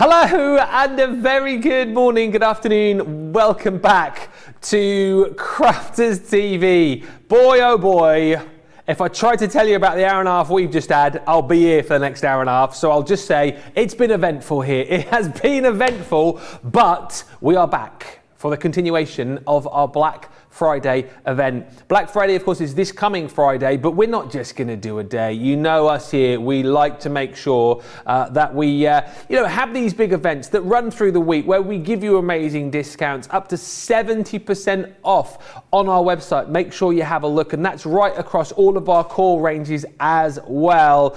Hello and a very good morning, good afternoon. Welcome back to Crafters TV. Boy, oh boy, if I try to tell you about the hour and a half we've just had, I'll be here for the next hour and a half. So I'll just say it's been eventful here. It has been eventful, but we are back for the continuation of our Black Friday event. Black Friday, of course, is this coming Friday, but we're not just going to do a day. You know us here. We like to make sure that we, have these big events that run through the week where we give you amazing discounts, up to 70% off on our website. Make sure you have a look, and that's right across all of our core ranges as well.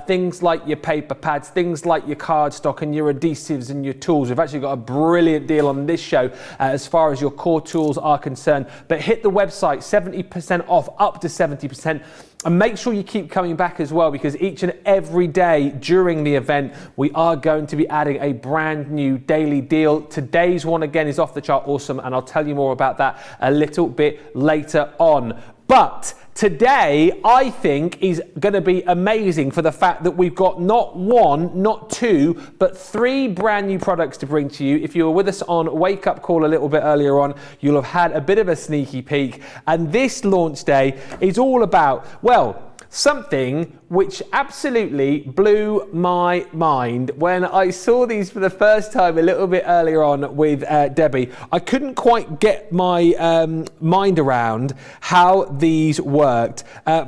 Things like your paper pads, things like your cardstock and your adhesives and your tools. We've actually got a brilliant deal on this show as far as your core tools are concerned. But hit the website, 70% off, up to 70%. And make sure you keep coming back as well, because each and every day during the event, we are going to be adding a brand new daily deal. Today's one, again, is off the chart awesome, and I'll tell you more about that a little bit later on. But today, I think, is going to be amazing for the fact that we've got not one, not two, but three brand new products to bring to you. If you were with us on Wake Up Call a little bit earlier on, you'll have had a bit of a sneaky peek. And this launch day is all about, well, something which absolutely blew my mind when I saw these for the first time a little bit earlier on with Debbie. I couldn't quite get my mind around how these worked.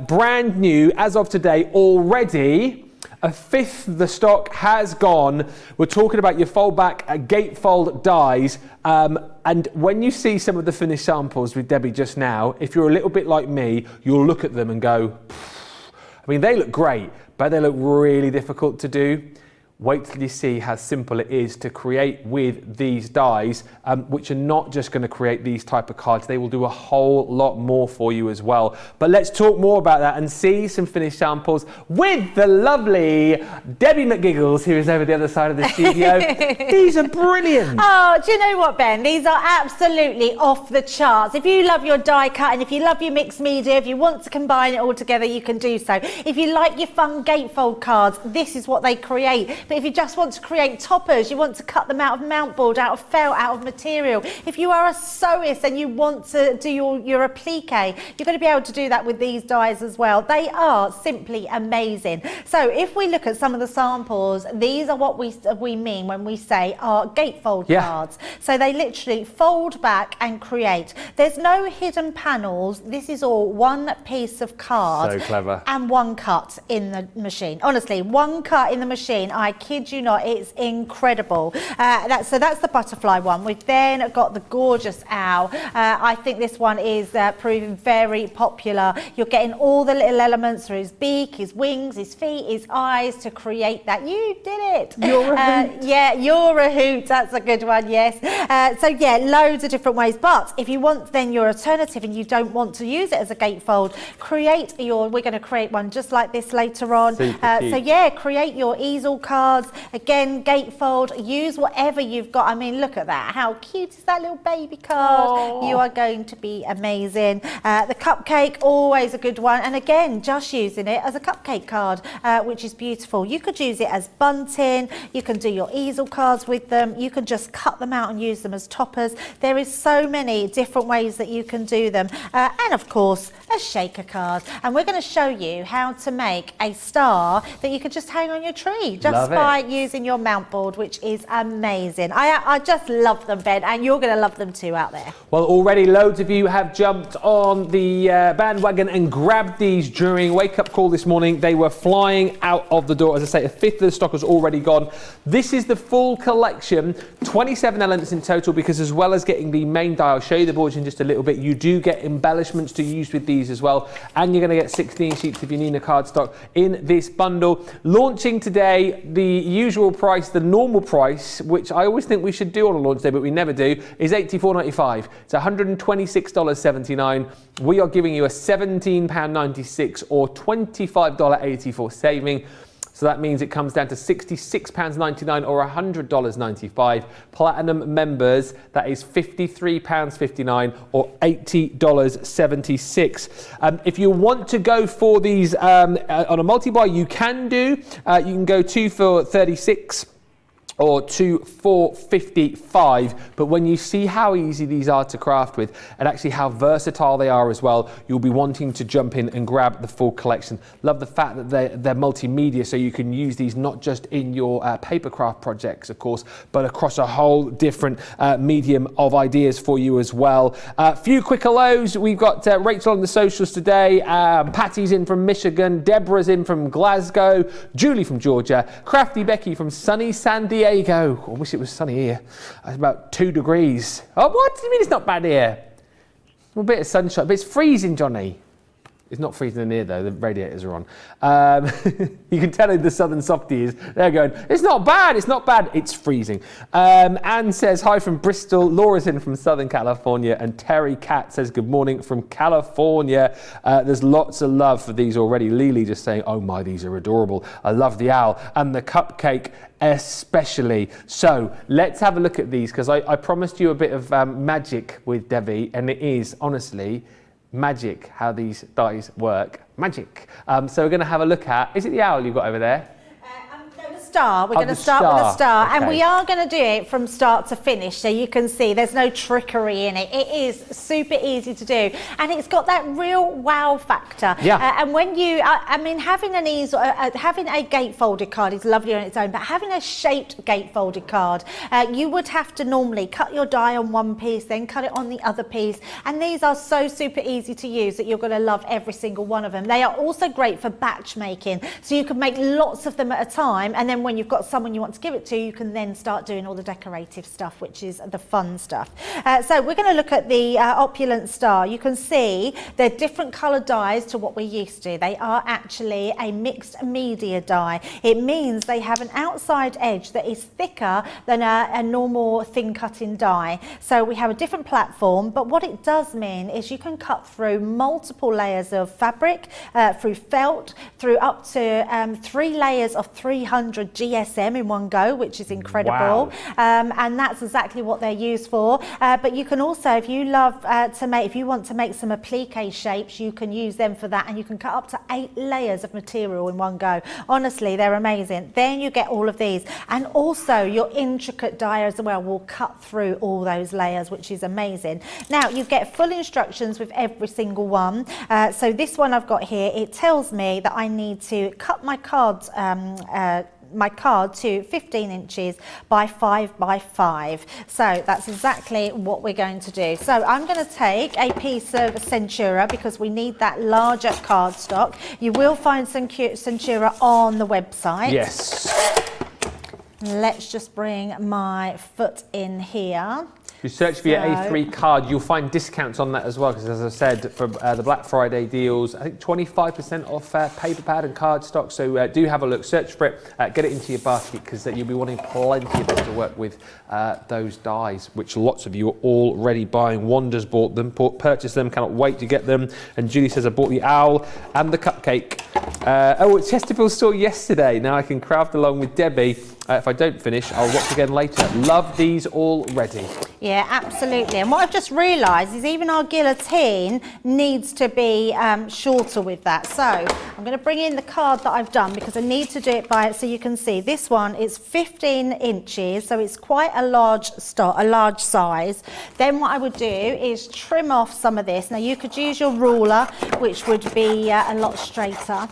Brand new as of today already. A fifth of the stock has gone. We're talking about your Foldback Gatefold dies. And when you see some of the finished samples with Debbie just now, if you're a little bit like me, you'll look at them and go, I mean, they look great, but they look really difficult to do. Wait till you see how simple it is to create with these dies, which are not just going to create these type of cards. They will do a whole lot more for you as well. But let's talk more about that and see some finished samples with the lovely Debbie McGiggles, who is over the other side of the studio. These are brilliant. Oh, do you know what, Ben? These are absolutely off the charts. If you love your die cut and if you love your mixed media, if you want to combine it all together, you can do so. If you like your fun gatefold cards, this is what they create. But if you just want to create toppers, you want to cut them out of mount board, out of felt, out of material. If you are a sewist and you want to do your applique, you're going to be able to do that with these dies as well. They are simply amazing. So if we look at some of the samples, these are what we mean when we say our gatefold cards. So they literally fold back and create. There's no hidden panels. This is all one piece of card. So clever. And one cut in the machine. Honestly, one cut in the machine. I kid you not, it's incredible. So that's the butterfly one. We've then got the gorgeous owl. I think this one is proving very popular. You're getting all the little elements through his beak, his wings, his feet, his eyes to create that. You did it. You're a hoot. Yeah, you're a hoot. That's a good one, yes. So yeah, loads of different ways. But if you want then your alternative and you don't want to use it as a gatefold, we're going to create one just like this later on. So yeah, create your easel cards. Again, gatefold, use whatever you've got. I mean, look at that. How cute is that little baby card? Aww. You are going to be amazing. The cupcake, always a good one. And again, just using it as a cupcake card, which is beautiful. You could use it as bunting. You can do your easel cards with them. You can just cut them out and use them as toppers. There is so many different ways that you can do them. And of course, a shaker card. And we're going to show you how to make a star that you can just hang on your tree just by using your mount board, which is amazing. I just love them, Ben, and you're going to love them too out there. Well, already loads of you have jumped on the bandwagon and grabbed these during Wake Up Call this morning. They were flying out of the door. As I say, a fifth of the stock has already gone. This is the full collection, 27 elements in total, because as well as getting the main die, I'll show you the boards in just a little bit, you do get embellishments to use with these as well, and you're going to get 16 sheets of your Nina cardstock in this bundle. Launching today, the usual price, the normal price, which I always think we should do on a launch day, but we never do, is $84.95. It's $126.79. We are giving you a £17.96 or $25.84 saving. So that means it comes down to £66.99 or $100.95. Platinum members, that is £53.59 or $80.76. If you want to go for these on a multi-buy, you can do. You can go 2 for $36. or to 455. But when you see how easy these are to craft with and actually how versatile they are as well, you'll be wanting to jump in and grab the full collection. Love the fact that they're multimedia, so you can use these not just in your paper craft projects, of course, but across a whole different medium of ideas for you as well. Few quick hellos. We've got Rachel on the socials today. Patty's in from Michigan. Deborah's in from Glasgow. Julie from Georgia. Crafty Becky from sunny San Diego. I wish it was sunny here. It's about 2 degrees. Oh, what do you mean it's not bad here? A bit of sunshine, but it's freezing, Johnny. It's not freezing in here though, the radiators are on. You can tell who the southern softie is. They're going, it's not bad, it's freezing. Anne says, hi from Bristol. Laura's in from Southern California. And Terry Cat says, good morning from California. There's lots of love for these already. Lily just saying, oh my, these are adorable. I love the owl and the cupcake especially. So let's have a look at these, because I promised you a bit of magic with Debbie, and it is honestly magic how these dies work. Magic. So we're going to have a look at, is it the owl you've got over there? We're going to start with a star, okay. And we are going to do it from start to finish, so you can see there's no trickery in it. It is super easy to do, and it's got that real wow factor. Yeah. And when you, I mean, having an easel, having a gatefolded card is lovely on its own, but having a shaped gatefolded card, you would have to normally cut your die on one piece, then cut it on the other piece, and these are so super easy to use that you're going to love every single one of them. They are also great for batch making, so you can make lots of them at a time, and then when you've got someone you want to give it to, you can then start doing all the decorative stuff, which is the fun stuff. So we're going to look at the opulent star. You can see they're different coloured dies to what we're used to. They are actually a mixed media die. It means they have an outside edge that is thicker than a normal thin cutting die. So we have a different platform, but what it does mean is you can cut through multiple layers of fabric, through felt, through up to 3 layers of 300 GSM in one go, which is incredible. Wow. And that's exactly what they're used for. But you can also, if you love if you want to make some applique shapes, you can use them for that, and you can cut up to 8 layers of material in one go. Honestly, they're amazing. Then you get all of these, and also your intricate die as well will cut through all those layers, which is amazing. Now you get full instructions with every single one. So this one I've got here, it tells me that I need to cut my cards to 15 inches by 5 by 5. So that's exactly what we're going to do. So I'm going to take a piece of Centura, because we need that larger cardstock. You will find Centura on the website. Yes. Let's just bring my foot in here. You search for your A3 card, you'll find discounts on that as well, because as I said, for the Black Friday deals, I think 25% off paper pad and cardstock, so do have a look, search for it, get it into your basket, because you'll be wanting plenty of them to work with those dies, which lots of you are already buying. Wanda's bought them, purchased them, cannot wait to get them, and Julie says, I bought the owl and the cupcake. At Chesterfield store yesterday, now I can craft along with Debbie. If I don't finish, I'll watch again later. Love these already. Yeah, absolutely. And what I've just realised is even our guillotine needs to be shorter with that. So I'm going to bring in the card that I've done, because I need to do it by it, so you can see this one is 15 inches, so it's quite a large size. Then what I would do is trim off some of this. Now you could use your ruler, which would be a lot straighter,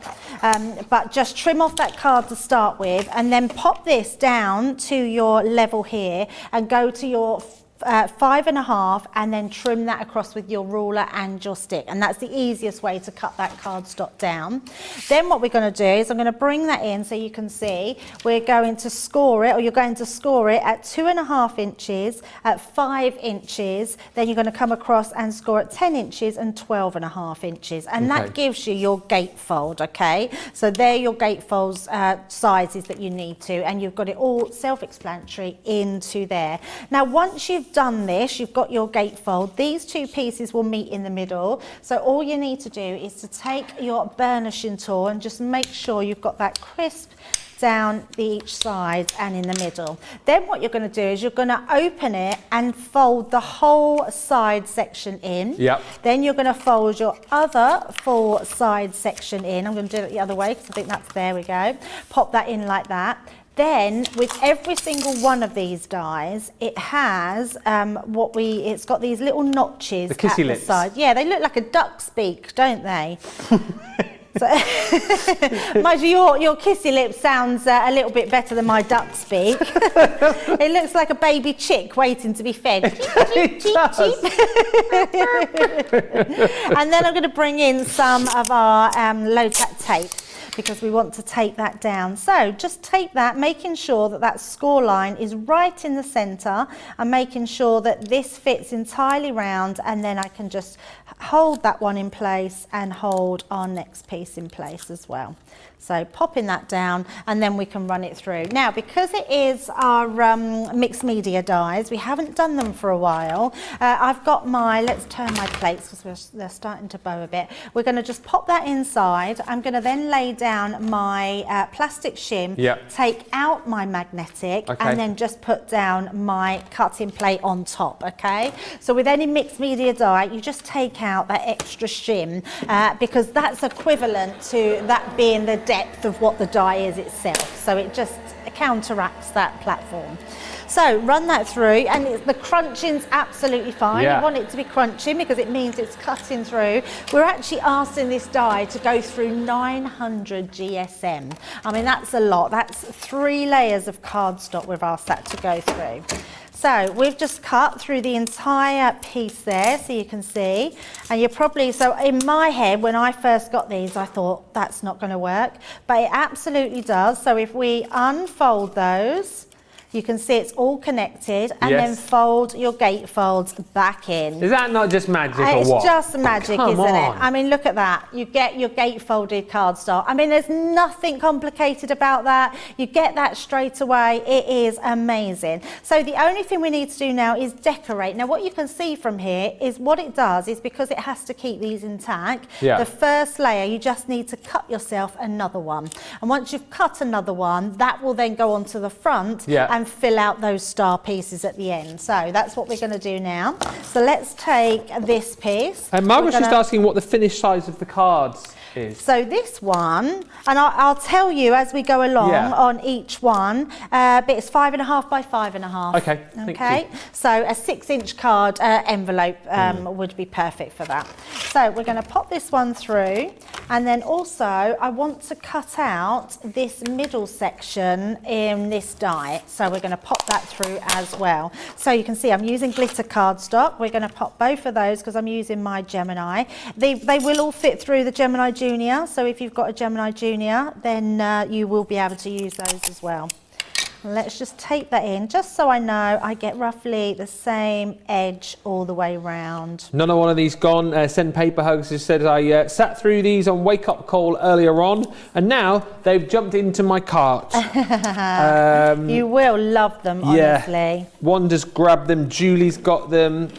but just trim off that card to start with, and then pop this down to your level here and go to your 5.5, and then trim that across with your ruler and your stick, and that's the easiest way to cut that cardstock down. Then what we're going to do is I'm going to bring that in, so you can see we're going to score it, or you're going to score it at 2.5 inches, at 5 inches, then you're going to come across and score at 10 inches and 12.5 inches, and that gives you your gatefold. Okay, so they're your gatefolds sizes that you need to, and you've got it all self-explanatory into there. Now once you've done this, you've got your gatefold, these two pieces will meet in the middle, so all you need to do is to take your burnishing tool and just make sure you've got that crisp down each side and in the middle. Then what you're going to do is you're going to open it and fold the whole side section in. Yep. Then you're going to fold your other full side section in. I'm going to do it the other way, because I think that's, there we go. Pop that in like that. Then with every single one of these dies, it has it's got these little notches the kissy at lips. the side. Yeah, they look like a duck's beak, don't they? So, mind you, your kissy lip sounds a little bit better than my duck's beak. It looks like a baby chick waiting to be fed. It does. And then I'm going to bring in some of our low tack tape, because we want to tape that down. So just tape that, making sure that that score line is right in the centre, and making sure that this fits entirely round, and then I can just hold that one in place and hold our next piece in place as well. So popping that down, and then we can run it through. Now, because it is our mixed media dies, we haven't done them for a while. I've got let's turn my plates because they're starting to bow a bit. We're going to just pop that inside. I'm going to then lay down my plastic shim, take out my magnetic, and then just put down my cutting plate on top, okay? So with any mixed media die, you just take out that extra shim because that's equivalent to that being the depth of what the die is itself, so it just counteracts that platform. So run that through, and the crunching's absolutely fine. You want it to be crunching because it means it's cutting through. We're actually asking this die to go through 900 GSM. I mean, that's a lot. That's 3 layers of cardstock we've asked that to go through. So we've just cut through the entire piece there, so you can see. And you're probably, so in my head, when I first got these, I thought that's not going to work, but it absolutely does. So if we unfold those, you can see it's all connected, and then fold your gatefolds back in. Is that not just magic or what? It's just magic, isn't it? I mean, look at that. You get your gatefolded cardstock. I mean, there's nothing complicated about that. You get that straight away. It is amazing. So the only thing we need to do now is decorate. Now, what you can see from here is what it does is, because it has to keep these intact, the first layer, you just need to cut yourself another one. And once you've cut another one, that will then go onto the front and fill out those star pieces at the end. So that's what we're going to do now. So let's take this piece. And Margaret's just asking what the finished size of the cards is. So this one, and I'll tell you as we go along on each one, but it's 5.5 by 5.5. Okay, thank you. So a 6-inch card envelope would be perfect for that. So we're going to pop this one through, and then also I want to cut out this middle section in this die. So we're going to pop that through as well. So you can see I'm using glitter cardstock. We're going to pop both of those because I'm using my Gemini. They will all fit through the Gemini Junior, so if you've got a Gemini Junior, then you will be able to use those as well. Let's just tape that in, just so I know I get roughly the same edge all the way round. Another one of these gone. Send Paper Hugs has said, I sat through these on Wake Up Call earlier on, and now they've jumped into my cart. You will love them, honestly. Wanda's grabbed them, Julie's got them,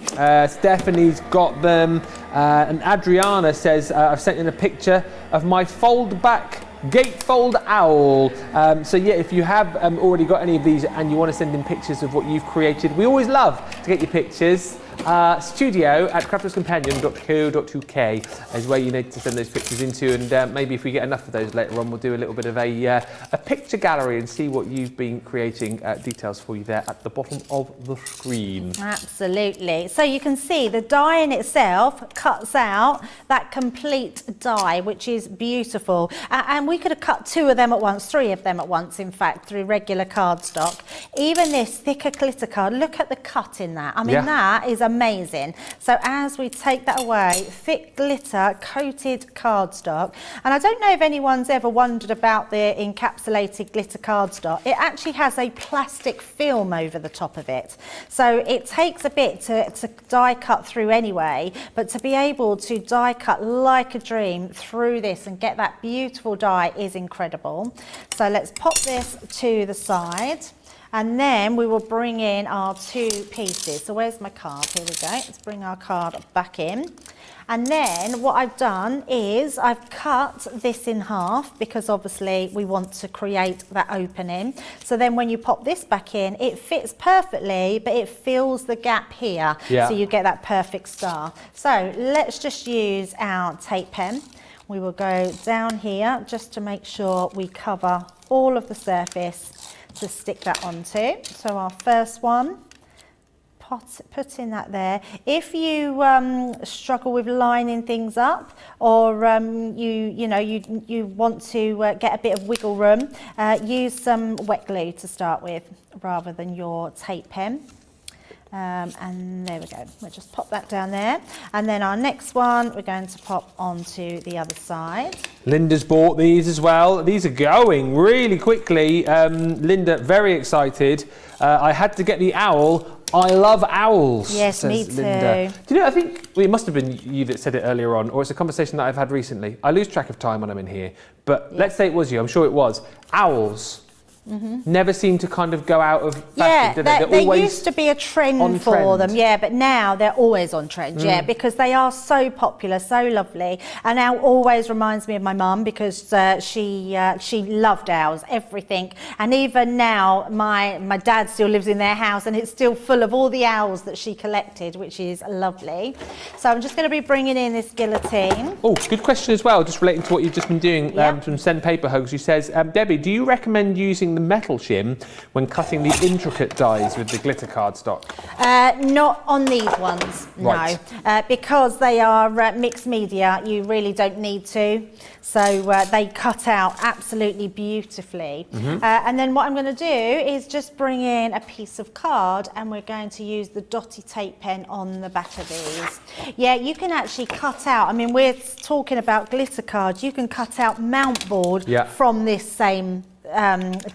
Stephanie's got them, and Adriana says, I've sent in a picture of my Foldback Gatefold owl. So yeah, if you have already got any of these and you want to send in pictures of what you've created, we always love to get your pictures. studio@crafterscompanion.co.uk is where you need to send those pictures into, and maybe if we get enough of those later on, we'll do a little bit of a picture gallery and see what you've been creating. Details for you there at the bottom of the screen. Absolutely. So you can see the die in itself cuts out that complete die, which is beautiful. And we could have cut 2 of them at once, 3 of them at once, in fact, through regular cardstock. Even this thicker glitter card, look at the cut in that. I mean, that is amazing. So as we take that away, thick glitter coated cardstock. And I don't know if anyone's ever wondered about the encapsulated glitter cardstock. It actually has a plastic film over the top of it. So it takes a bit to die cut through anyway, but to be able to die cut like a dream through this and get that beautiful die is incredible. So let's pop this to the side. And then we will bring in our 2 pieces. So where's my card? Here we go. Let's bring our card back in. And then what I've done is I've cut this in half because obviously we want to create that opening. So then when you pop this back in, it fits perfectly, but it fills the gap here. So you get that perfect star. So let's just use our tape pen. We will go down here just to make sure we cover all of the surface. to stick that onto. So our first one, putting that there. If you struggle with lining things up, or you want to get a bit of wiggle room, use some wet glue to start with rather than your tape pen. And there we go, we'll just pop that down there, and then our next one we're going to pop onto the other side. Linda's bought these as well. These are going really quickly. Linda, very excited. I had to get the owl. I love owls. Yes, me too. Linda. Do you know, I think it must have been you that said it earlier on, or it's a conversation that I've had recently. I lose track of time when I'm in here, but let's say it was you, I'm sure it was. Owls never seem to kind of go out of fashion, do they? There always used to be a trend for them, but now they're always on trend, because they are so popular, so lovely. And owl always reminds me of my mum, because she loved owls, everything. And even now, my dad still lives in their house, and it's still full of all the owls that she collected, which is lovely. So I'm just going to be bringing in this guillotine. Oh, good question as well, just relating to what you've just been doing from Send Paper Hugs. She says, Debbie, do you recommend using the metal shim when cutting the intricate dies with the glitter cardstock? Not on these ones, right. No, because they are mixed media. You really don't need to, so they cut out absolutely beautifully. And then what I'm going to do is just bring in a piece of card, and we're going to use the dotty tape pen on the back of these. Yeah, you can actually cut out, I mean, we're talking about glitter cards, you can cut out mount board from this same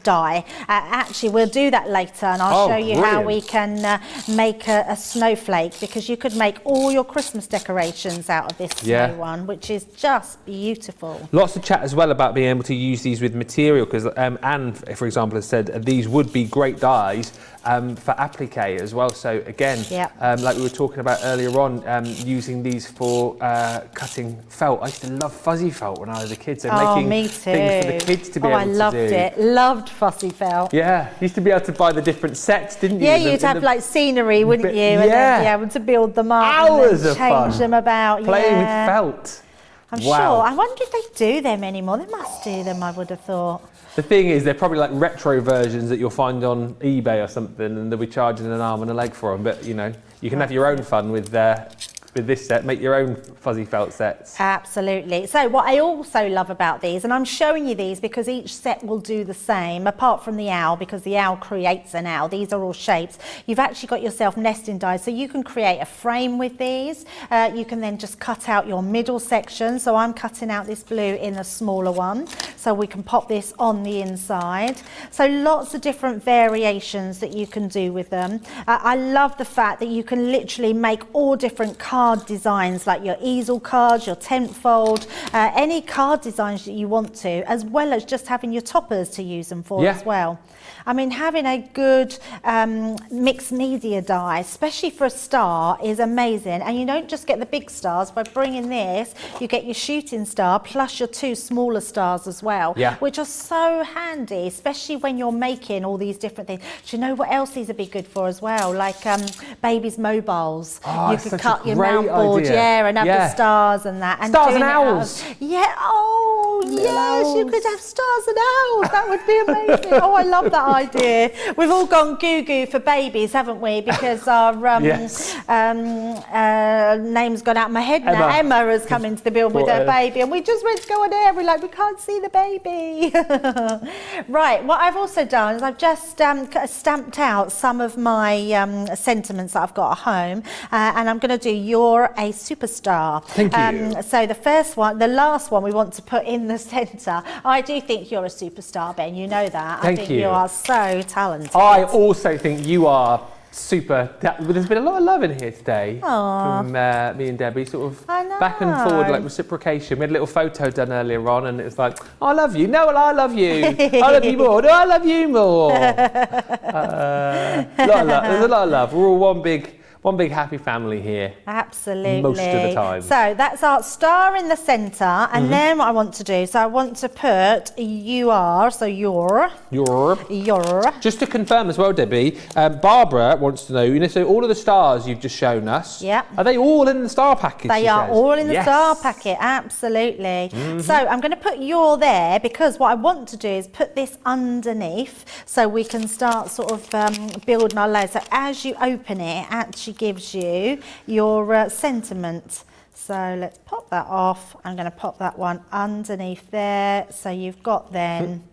die. Actually, we'll do that later, and I'll show you how we can make a snowflake, because you could make all your Christmas decorations out of this snow one, which is just beautiful. Lots of chat as well about being able to use these with material, because Anne, for example, has said these would be great dies for applique as well. So again, like we were talking about earlier on, using these for cutting felt. I used to love fuzzy felt when I was a kid, so making things for the kids to be able to do. I loved it. Loved fuzzy felt. Yeah, used to be able to buy the different sets, didn't you? Yeah, you'd have like scenery, wouldn't you? And then be able to build them up. Hours and of fun. Change them about. Playing with felt. I'm sure. I wonder if they do them anymore. They must do them, I would have thought. The thing is, they're probably like retro versions that you'll find on eBay or something, and they'll be charging an arm and a leg for them. But you know, you can have your own fun with this set, make your own fuzzy felt sets. Absolutely. So what I also love about these, and I'm showing you these because each set will do the same, apart from the owl, because the owl creates an owl. These are all shapes. You've actually got yourself nesting dies, so you can create a frame with these. You can then just cut out your middle section. So I'm cutting out this blue in a smaller one, so we can pop this on the inside. So lots of different variations that you can do with them. I love the fact that you can literally make all different card designs, like your easel cards, your tent fold, any card designs that you want to, as well as just having your toppers to use them for as well. I mean, having a good mixed media die, especially for a star, is amazing. And you don't just get the big stars. By bringing this, you get your shooting star plus your two smaller stars as well, which are so handy, especially when you're making all these different things. Do you know what else these would be good for as well? Like babies' mobiles. You could cut your mount board, and have the stars and that. And stars and owls. Yes, you could have stars and owls. That would be amazing. Oh, I love that idea. We've all gone goo-goo for babies, haven't we? Because our name's gone out of my head now. Emma has come into the building with her baby, and we just went to go on air. We're like, we can't see the baby. Right, what I've also done is I've just stamped out some of my sentiments that I've got at home, and I'm going to do "You're a Superstar." Thank you. So the last one we want to put in the centre. I do think you're a superstar, Ben. You know that. Thank I think you. You are so talented. I also think you are super. There's been a lot of love in here today from me and Debbie, sort of back and forward, like reciprocation. We had a little photo done earlier on, and it was like, oh, I love you. No, well, I love you. I love you more. No, I love you more. There's a lot of love. We're all One big happy family here. Absolutely. Most of the time. So that's our star in the centre, and then what I want to do, so I want to put so your. Just to confirm as well, Debbie, Barbara wants to know, so all of the stars you've just shown us, are they all in the star package? They are all in the star packet, absolutely. So I'm going to put your there, because what I want to do is put this underneath so we can start sort of building our layers. So as you open it, actually gives you your sentiment. So let's pop that off. I'm going to pop that one underneath there. So you've got then,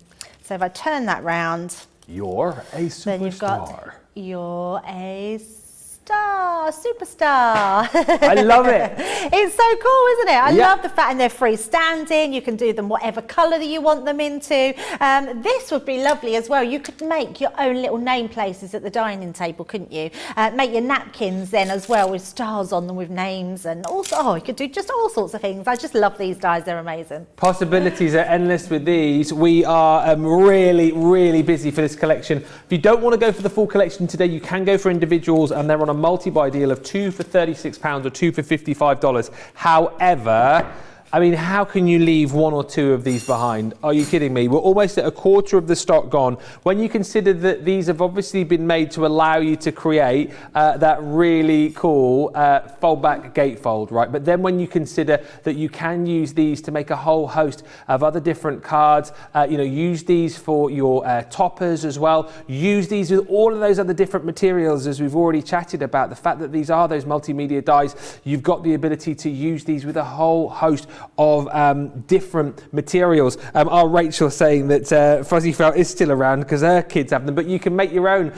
so if I turn that round, you're a superstar. Then you've got you're a superstar. I love it. It's so cool, isn't it? I love the fact, and they're freestanding. You can do them whatever colour that you want them into. This would be lovely as well. You could make your own little name places at the dining table, couldn't you? Make your napkins then as well with stars on them with names, and also you could do just all sorts of things. I just love these dies. They're amazing. Possibilities are endless with these. We are really, really busy for this collection. If you don't want to go for the full collection today, you can go for individuals, and they're on a multi-buy deal of 2 for £36 or 2 for $55. However, I mean, how can you leave one or two of these behind? Are you kidding me? We're almost at a quarter of the stock gone. When you consider that these have obviously been made to allow you to create that really cool foldback gatefold, right? But then when you consider that you can use these to make a whole host of other different cards, use these for your toppers as well. Use these with all of those other different materials, as we've already chatted about. The fact that these are those multimedia dies, you've got the ability to use these with a whole host of different materials. Our Rachel saying that fuzzy felt is still around because her kids have them, but you can make your own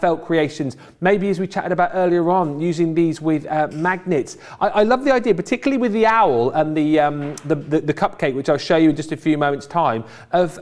felt creations. Maybe, as we chatted about earlier on, using these with magnets. I love the idea, particularly with the owl and the cupcake, which I'll show you in just a few moments' time, of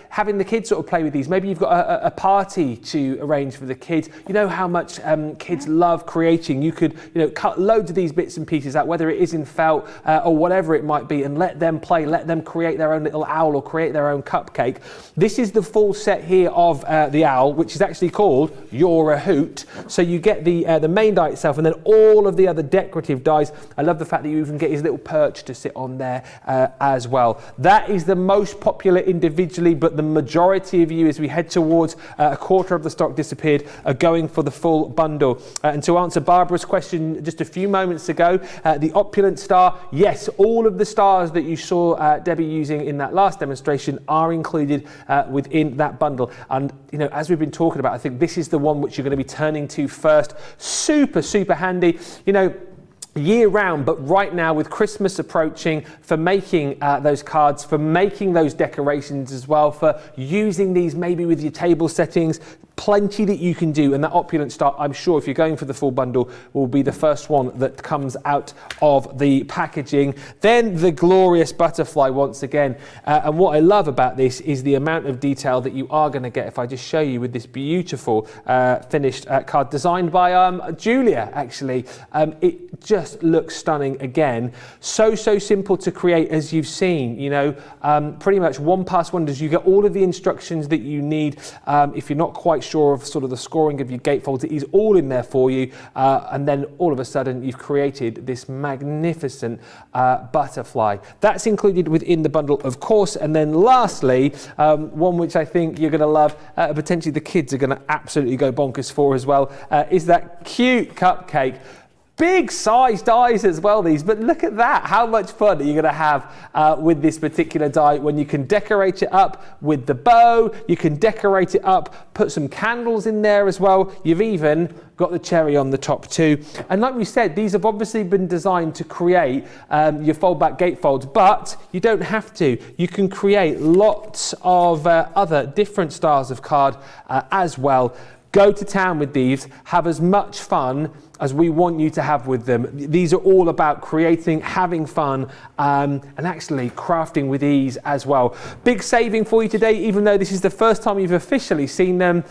having the kids sort of play with these. Maybe you've got a party to arrange for the kids. You know how much kids love creating. You could cut loads of these bits and pieces out, whether it is in felt or whatever it might be, and let them play, let them create their own little owl or create their own cupcake. This is the full set here of the owl, which is actually called You're a Hoot. So you get the main die itself, and then all of the other decorative dies. I love the fact that you even get his little perch to sit on there as well. That is the most popular individually, but the majority of you, as we head towards a quarter of the stock disappeared, are going for the full bundle. And to answer Barbara's question just a few moments ago, the opulent star, yes, all of the stars that you saw Debbie using in that last demonstration are included within that bundle. And as we've been talking about, I think this is the one which you're going to be turning to first. Super, super handy. Year round, but right now with Christmas approaching, for making those cards, for making those decorations as well, for using these maybe with your table settings. Plenty that you can do, and that opulent star, I'm sure if you're going for the full bundle, will be the first one that comes out of the packaging. Then the glorious butterfly once again, and what I love about this is the amount of detail that you are going to get. If I just show you with this beautiful finished card designed by Julia, actually, it just looks stunning again. So simple to create, as you've seen. Pretty much 1 wonders. You get all of the instructions that you need. If you're not quite sure of sort of the scoring of your gatefolds, it is all in there for you, and then all of a sudden you've created this magnificent butterfly. That's included within the bundle, of course. And then lastly, one which I think you're going to love, potentially the kids are going to absolutely go bonkers for as well, is that cute cupcake. Big size dies as well, these, but look at that. How much fun are you going to have with this particular die when you can decorate it up with the bow, you can decorate it up, put some candles in there as well. You've even got the cherry on the top too. And like we said, these have obviously been designed to create your foldback gatefolds, but you don't have to. You can create lots of other different styles of card as well. Go to town with these, have as much fun as we want you to have with them. These are all about creating, having fun, and actually crafting with ease as well. Big saving for you today, even though this is the first time you've officially seen them.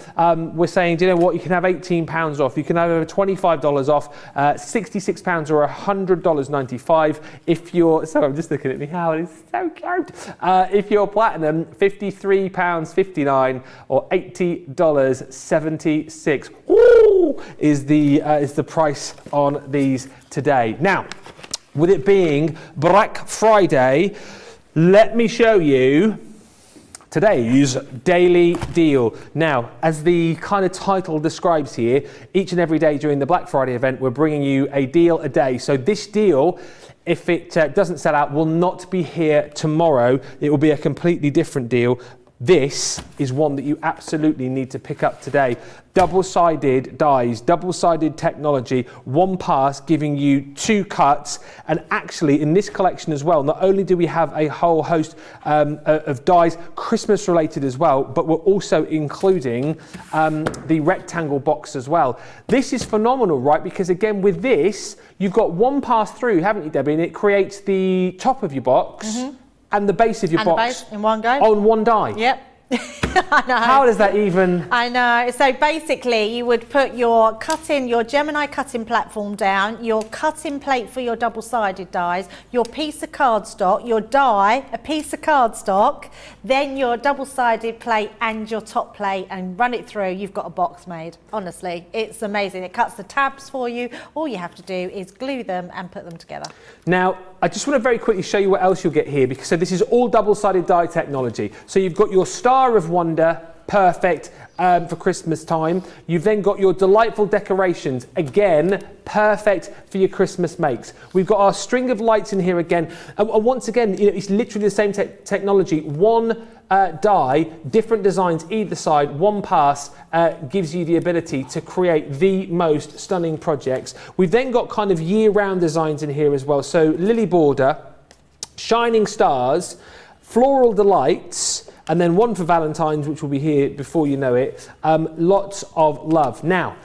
We're saying, do you know what? You can have £18 off. You can have over $25 off, £66 or $100.95. If you're, sorry, I'm just looking at me, Howard, it's so cute. If you're platinum, £53.59 or $80.76. Ooh, is the price on these today. Now, with it being Black Friday, let me show you today's daily deal. Now, as the kind of title describes here, each and every day during the Black Friday event, we're bringing you a deal a day. So this deal, if it doesn't sell out, will not be here tomorrow. It will be a completely different deal. This is one that you absolutely need to pick up today. Double-sided dies, double-sided technology, one pass giving you 2 cuts. And actually in this collection as well, not only do we have a whole host of dies, Christmas related as well, but we're also including the rectangle box as well. This is phenomenal, right? Because again, with this, you've got one pass through, haven't you, Debbie? And it creates the top of your box and the base of your box in one go on one die. Yep. I know. How does that even? I know. So basically you would put your Gemini cutting platform down, your cutting plate for your double-sided dies, your piece of cardstock, your die, a piece of cardstock, then your double-sided plate and your top plate, and run it through. You've got a box made. Honestly, it's amazing. It cuts the tabs for you. All you have to do is glue them and put them together. Now, I just want to very quickly show you what else you'll get here, because so this is all double-sided die technology. So you've got your Star of Wonder, perfect for Christmas time. You've then got your delightful decorations, again, perfect for your Christmas makes. We've got our string of lights in here again. And once again, you know, it's literally the same technology. One die, different designs either side, one pass gives you the ability to create the most stunning projects. We've then got kind of year-round designs in here as well. So lily border, shining stars, floral delights, and then one for Valentine's, which will be here before you know it. Lots of love. Now,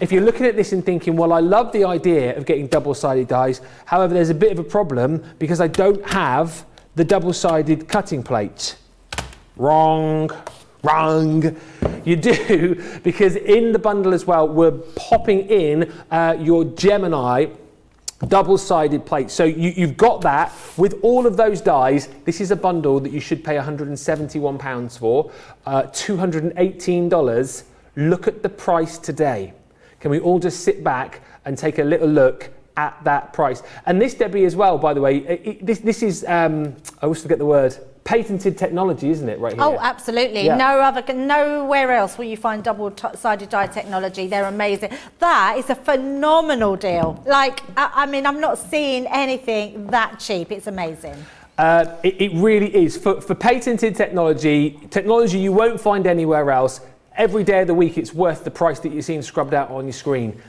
if you're looking at this and thinking, well, I love the idea of getting double-sided dies, however, there's a bit of a problem because I don't have the double-sided cutting plate. Wrong. You do, because in the bundle as well, we're popping in your Gemini double-sided plate. So you've got that with all of those dies. This is a bundle that you should pay £171 for, $218. Look at the price today. Can we all just sit back and take a little look at that price? And this, Debbie, as well, by the way, this is, I always forget the word, patented technology, isn't it, right here? Oh, absolutely. Yeah. Nowhere else will you find double-sided die technology. They're amazing. That is a phenomenal deal. Like, I mean, I'm not seeing anything that cheap. It's amazing. It really is. For patented technology you won't find anywhere else, every day of the week it's worth the price that you're seeing scrubbed out on your screen.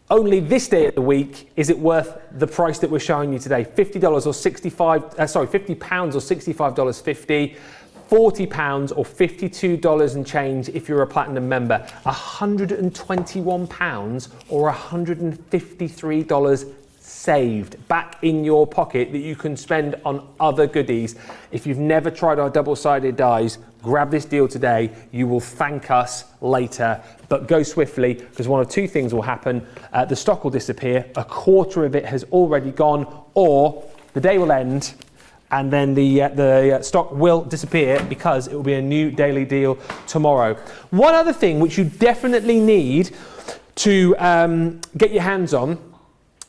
Only this day of the week is it worth the price that we're showing you today. £50 or £50 or $65.50, £40 or $52 and change if you're a platinum member, £121 or $153 saved back in your pocket that you can spend on other goodies. If you've never tried our double-sided dies, grab this deal today. You will thank us later, but go swiftly because one of two things will happen. The stock will disappear, a quarter of it has already gone, or the day will end and then the stock will disappear because it will be a new daily deal tomorrow. One other thing which you definitely need to get your hands on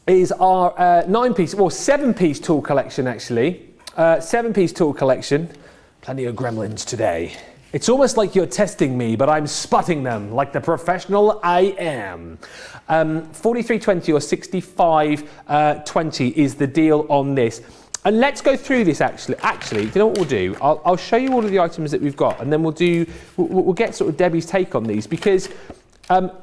is our 7-piece tool collection, actually. 7-piece tool collection. Plenty of gremlins today. It's almost like you're testing me, but I'm spotting them like the professional I am. 43.20 or 65.20 is the deal on this. And let's go through this actually. Actually, do you know what we'll do? I'll show you all of the items that we've got, and then we'll get sort of Debbie's take on these, because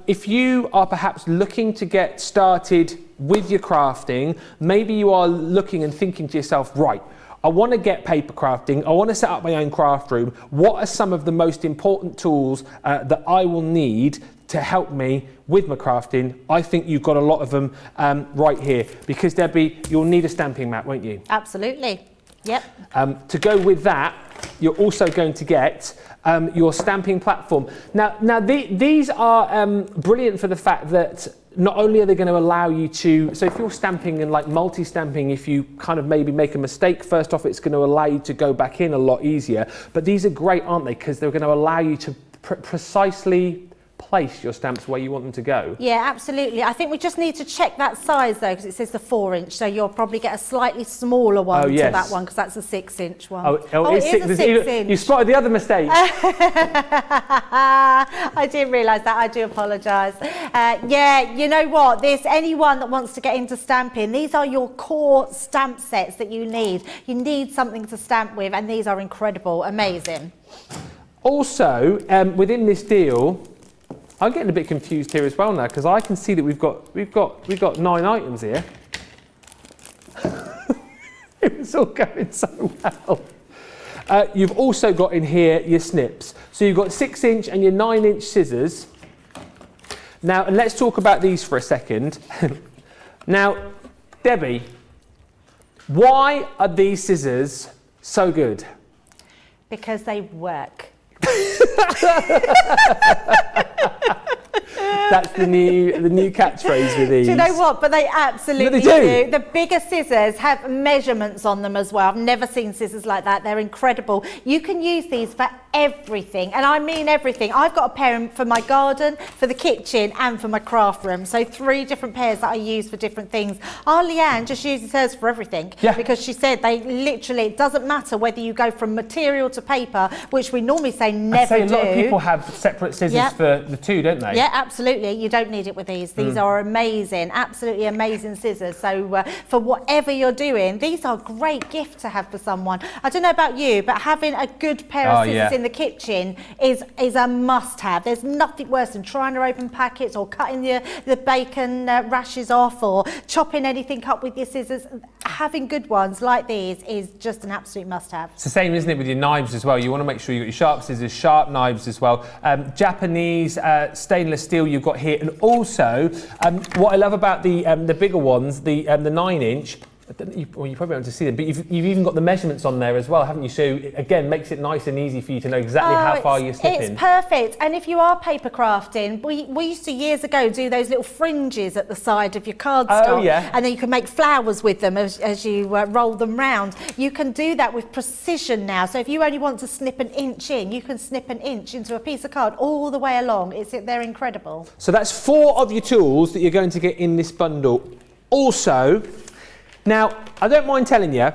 if you are perhaps looking to get started with your crafting, maybe you are looking and thinking to yourself, right, I want to get paper crafting, I want to set up my own craft room. What are some of the most important tools that I will need to help me with my crafting? I think you've got a lot of them right here, because Debbie, you'll need a stamping mat, won't you? Absolutely. Yep. To go with that, you're also going to get your stamping platform. Now these are brilliant for the fact that not only are they going to allow you to, so if you're stamping and like multi-stamping, if you kind of maybe make a mistake, first off, it's going to allow you to go back in a lot easier. But these are great, aren't they? Because they're going to allow you to precisely place your stamps where you want them to go. Yeah, absolutely. I think we just need to check that size though, because it says the 4-inch, so you'll probably get a slightly smaller one to that one, because that's a 6-inch one. Oh, it is a 6-inch. You spotted the other mistake. I didn't realise that. I do apologise. Yeah, you know what? Anyone that wants to get into stamping, these are your core stamp sets that you need. You need something to stamp with, and these are incredible, amazing. Also, within this deal, I'm getting a bit confused here as well now, because I can see that we've got 9 items here. It's all going so well. You've also got in here your snips. So you've got 6-inch and your 9-inch scissors. Now, and let's talk about these for a second. Now, Debbie, why are these scissors so good? Because they work. That's the new catchphrase with these. Do you know what? But they absolutely do. The bigger scissors have measurements on them as well. I've never seen scissors like that. They're incredible. You can use these for everything, and I mean everything. I've got a pair for my garden, for the kitchen, and for my craft room. So 3 different pairs that I use for different things. Our Leanne just uses hers for everything, because she said they literally, it doesn't matter whether you go from material to paper, which we normally say never do. A lot of people have separate scissors for the two, don't they? Yeah, absolutely. You don't need it with these. These are amazing, absolutely amazing scissors. So for whatever you're doing, these are a great gift to have for someone. I don't know about you, but having a good pair of scissors in the kitchen is a must-have. There's nothing worse than trying to open packets or cutting the bacon rashers off or chopping anything up with your scissors. Having good ones like these is just an absolute must-have. It's the same, isn't it, with your knives as well? You want to make sure you've got your sharp scissors, sharp knives as well. Japanese stainless steel you've got here, and also what I love about the bigger ones, the 9-inch. You probably won't be able to see them, but you've even got the measurements on there as well, haven't you? So it, again, makes it nice and easy for you to know exactly how far you're snipping. It's perfect. And if you are paper crafting, we used to years ago do those little fringes at the side of your cardstock, and then you can make flowers with them as you roll them round. You can do that with precision now. So if you only want to snip an inch in, you can snip an inch into a piece of card all the way along. They're incredible. So that's 4 of your tools that you're going to get in this bundle. Also, now, I don't mind telling you,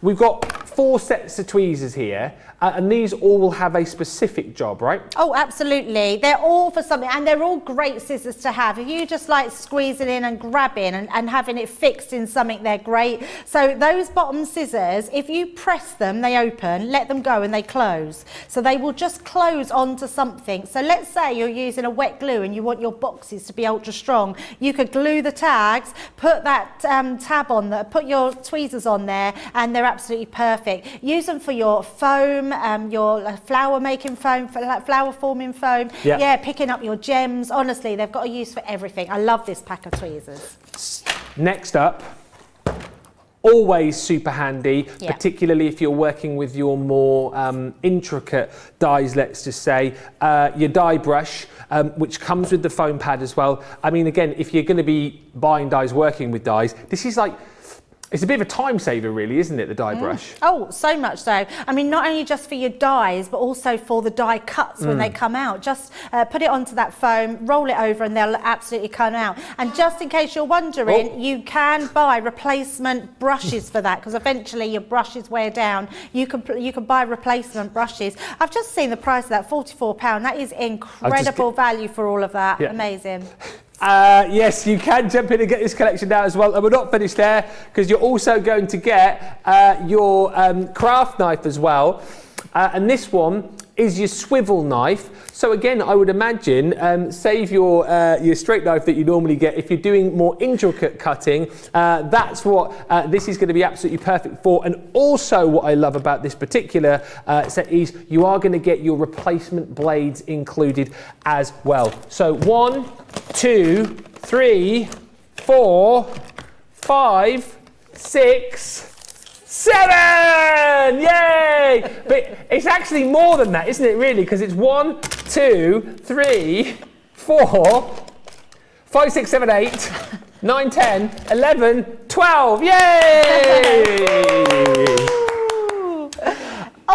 we've got 4 sets of tweezers here, and these all will have a specific job, right? Oh, absolutely. They're all for something, and they're all great scissors to have. If you just like squeezing in and grabbing and having it fixed in something, they're great. So those bottom scissors, if you press them, they open, let them go and they close. So they will just close onto something. So let's say you're using a wet glue and you want your boxes to be ultra strong. You could glue the tags, put that tab on there, put your tweezers on there, and they're absolutely perfect. Use them for your foam, your flower making foam, flower forming foam, picking up your gems. Honestly, they've got a use for everything. I love this pack of tweezers. Next up, always super handy, particularly if you're working with your more intricate dies, let's just say, your die brush, which comes with the foam pad as well. I mean, again, if you're going to be buying dies, working with dies, this is like, it's a bit of a time saver really, isn't it, the die brush? Oh, so much so. I mean, not only just for your dies, but also for the die cuts when they come out. Just put it onto that foam, roll it over, and they'll absolutely come out. And just in case you're wondering, you can buy replacement brushes for that, because eventually your brushes wear down. You can buy replacement brushes. I've just seen the price of that, £44. That is incredible value for all of that. Amazing. Yes, you can jump in and get this collection now as well. And we're not finished there, because you're also going to get your craft knife as well. And this one is your swivel knife. So again, I would imagine, save your straight knife that you normally get. If you're doing more intricate cutting, that's what this is going to be absolutely perfect for. And also what I love about this particular set is you are going to get your replacement blades included as well. So 1, 2, 3, 4, 5, 6, 7! Yay! But it's actually more than that, isn't it, really? Because it's 1, 2, 3, 4, 5, 6, 7, 8, 9, 10, 11, 12. Yay!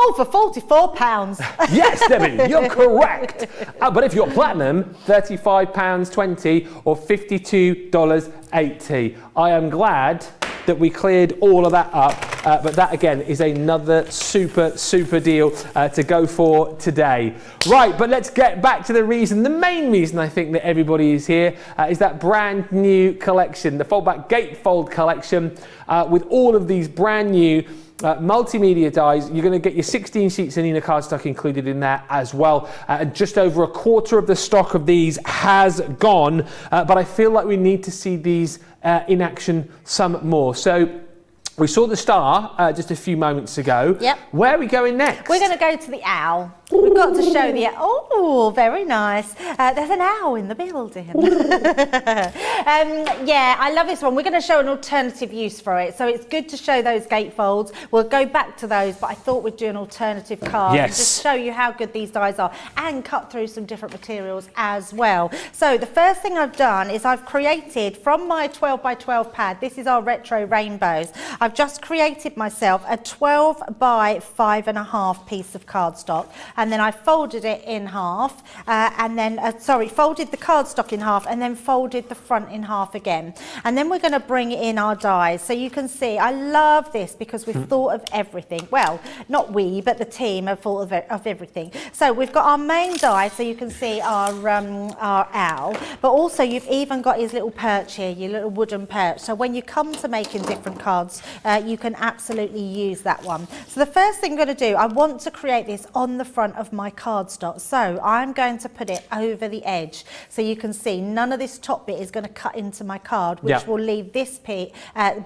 Oh, for £44. Yes, Debbie, you're correct. But if you're platinum, £35.20 or $52.80. I am glad that we cleared all of that up, but that again is another super deal to go for today. Right, but let's get back to the main reason I think that everybody is here is that brand new collection, the Foldback Gatefold collection, with all of these brand new multimedia dies. You're going to get your 16 sheets of Nina cardstock included in there as well. Just over a quarter of the stock of these has gone, but I feel like we need to see these in action some more. So we saw the star just a few moments ago. Yep. Where are we going next? We're going to go to the owl. We've got to show the owl. Oh, very nice. There's an owl in the building. Yeah, I love this one. We're going to show an alternative use for it. So it's good to show those gatefolds. We'll go back to those, but I thought we'd do an alternative card. Yes. And just show you how good these dies are and cut through some different materials as well. So the first thing I've done is I've created from my 12 by 12 pad, this is our retro rainbows. I've just created myself a 12 by 5.5 piece of cardstock. And then I folded it in half and then, folded the cardstock in half and then folded the front in half again. And then we're going to bring in our dies. So you can see, I love this because we've thought of everything. Well, not we, but the team have thought of everything. So we've got our main die, so you can see our owl, but also you've even got his little perch here, your little wooden perch. So when you come to making different cards, you can absolutely use that one. So the first thing I'm going to do, I want to create this on the front of my cardstock. So I'm going to put it over the edge. So you can see none of this top bit is going to cut into my card, which will leave this bit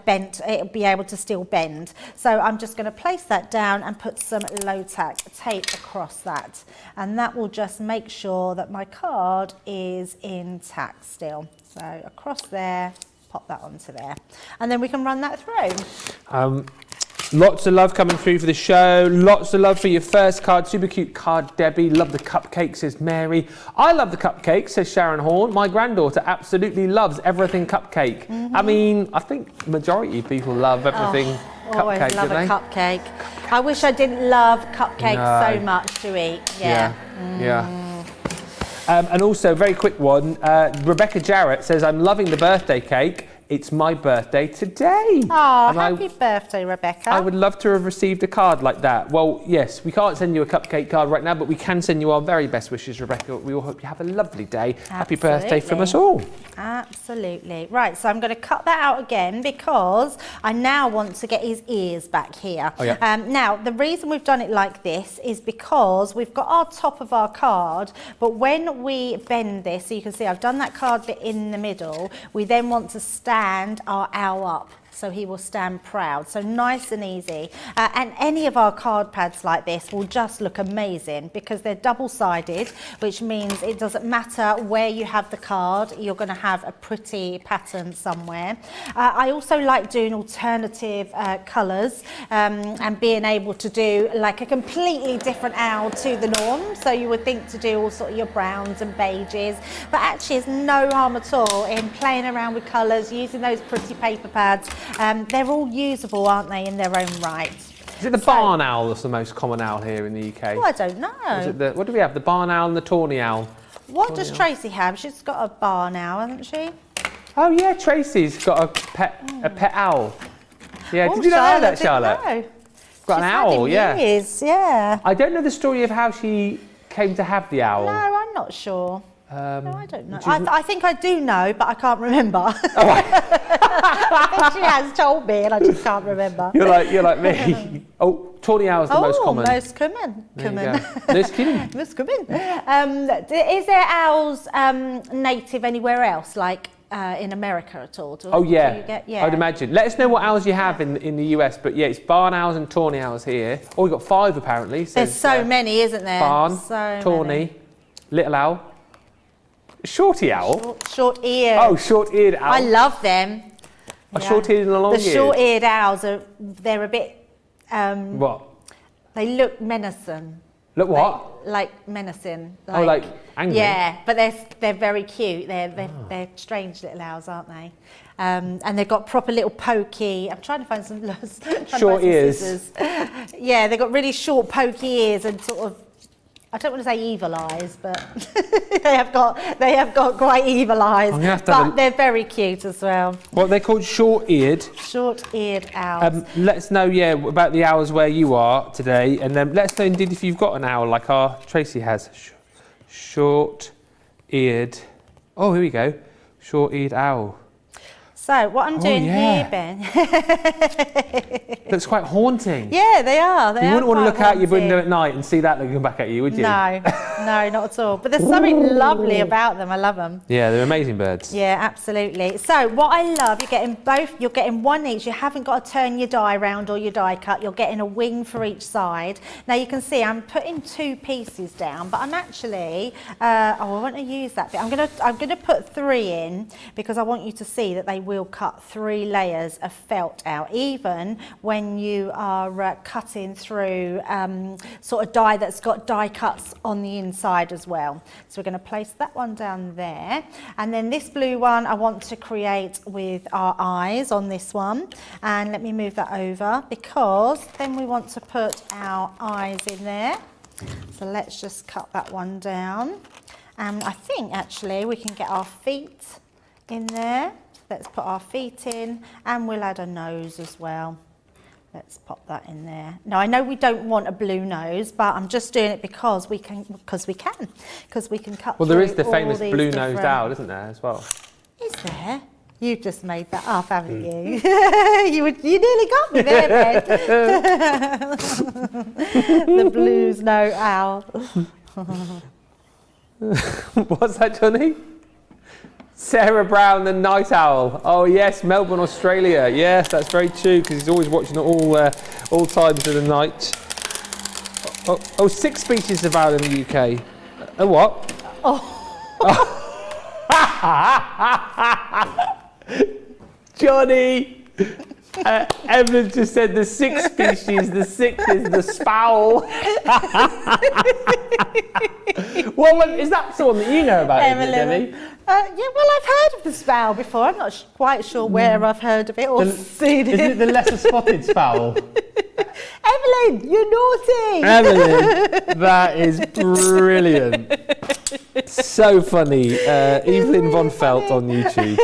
bent. It'll be able to still bend. So I'm just going to place that down and put some low tack tape across that. And that will just make sure that my card is intact still. So across there, pop that onto there. And then we can run that through. Lots of love coming through for the show. Lots of love for your first card. Super cute card, Debbie. Love the cupcake, says Mary. I love the cupcake, says Sharon Horn. My granddaughter absolutely loves everything cupcake. I mean, I think the majority of people love everything cupcake, always love don't a they? cupcake. I wish I didn't love cupcakes so much to eat. Yeah. And also, very quick one, Rebecca Jarrett says, I'm loving the birthday cake. It's my birthday today. Oh, happy birthday, Rebecca. I would love to have received a card like that. Well, yes, we can't send you a cupcake card right now, but we can send you our very best wishes, Rebecca. We all hope you have a lovely day. Happy birthday from us all. Absolutely. Right, so I'm going to cut that out again because I now want to get his ears back here. Oh, yeah. Now, the reason we've done it like this is because we've got our top of our card, but when we bend this, so you can see I've done that card bit in the middle, we then want to stand our owl up. So he will stand proud. So nice and easy. And any of our card pads like this will just look amazing because they're double-sided, which means it doesn't matter where you have the card, you're going to have a pretty pattern somewhere. I also like doing alternative colours and being able to do like a completely different owl to the norm. So you would think to do all sort of your browns and beiges, but actually there's no harm at all in playing around with colours, using those pretty paper pads. They're all usable, aren't they, in their own right? Is it the barn owl that's the most common owl here in the UK? Oh, I don't know. Is it what do we have? The barn owl and the tawny owl? What does Tracy have? She's got a barn owl, hasn't she? Oh yeah, Tracy's got a pet owl. Yeah, did you know that, Charlotte? No. Got an owl, yeah. Years, yeah. I don't know the story of how she came to have the owl. No, I'm not sure. No, I don't know. Is- I think I do know, but I can't remember. Oh, right. I think she has told me, and I just can't remember. You're like me. Oh, tawny owl's the most common. Most common. There you go. Most common. Most common. Is there owls native anywhere else, like in America at all? Oh yeah. Do you get, I would imagine. Let us know what owls you have in the US, but yeah, it's barn owls and tawny owls here. Oh, we've got 5 apparently. There's so many, isn't there? Barn, so tawny, many. little owl, shorty owl. Short-eared. Oh, short-eared owl. I love them. A short-eared and a long-eared. The short-eared owls they're a bit. What? They look menacing. Look what? Like menacing. Like angry? Yeah, but they're very cute. They're strange little owls, aren't they? And they've got proper little pokey. I'm trying to find some short ears. Scissors. Yeah, they've got really short pokey ears and sort of, I don't want to say evil eyes, but they have got quite evil eyes. But they're very cute as well. What they're called, short-eared. Short-eared owls. Let us know, about the owls where you are today, and then let us know indeed if you've got an owl like our Tracy has. Short-eared. Oh, here we go. Short-eared owl. So what I'm doing here, Ben. Looks quite haunting. Yeah, they are. You wouldn't want to look out your window at night and see that looking back at you, would you? No, no, not at all. But there's something lovely about them. I love them. Yeah, they're amazing birds. Yeah, absolutely. So what I love, you're getting both. You're getting one each. You haven't got to turn your die round or your die cut. You're getting a wing for each side. Now you can see I'm putting 2 pieces down, but I'm actually. I want to use that bit. I'm gonna put 3 in because I want you to see that they will cut 3 layers of felt out, even when you are cutting through sort of die that's got die cuts on the inside as well. So we're going to place that one down there, and then this blue one I want to create with our eyes on this one, and let me move that over because then we want to put our eyes in there. So let's just cut that one down, and I think actually we can get our feet in there. Let's put our feet in, and we'll add a nose as well. Let's pop that in there. Now I know we don't want a blue nose, but I'm just doing it because we can cut. Well, there is the famous blue-nosed owl, isn't there, as well? Is there? You've just made that up, haven't you? You nearly got me there, Ben. The blues no owl. What's that, Johnny? Sarah Brown, the night owl. Oh yes, Melbourne, Australia. Yes, that's very true because he's always watching at all times of the night. Oh, 6 species of owl in the UK. A what? Johnny. Evelyn just said the 6th species. The 6th is the spowl. Well, is that someone that you know about, Debbie? Yeah, well, I've heard of the spowl before. I'm not quite sure where I've heard of it or seen it. Isn't it the lesser spotted spowl? Evelyn, you're naughty. Evelyn, that is brilliant. So funny. Evelyn Von Felt on YouTube.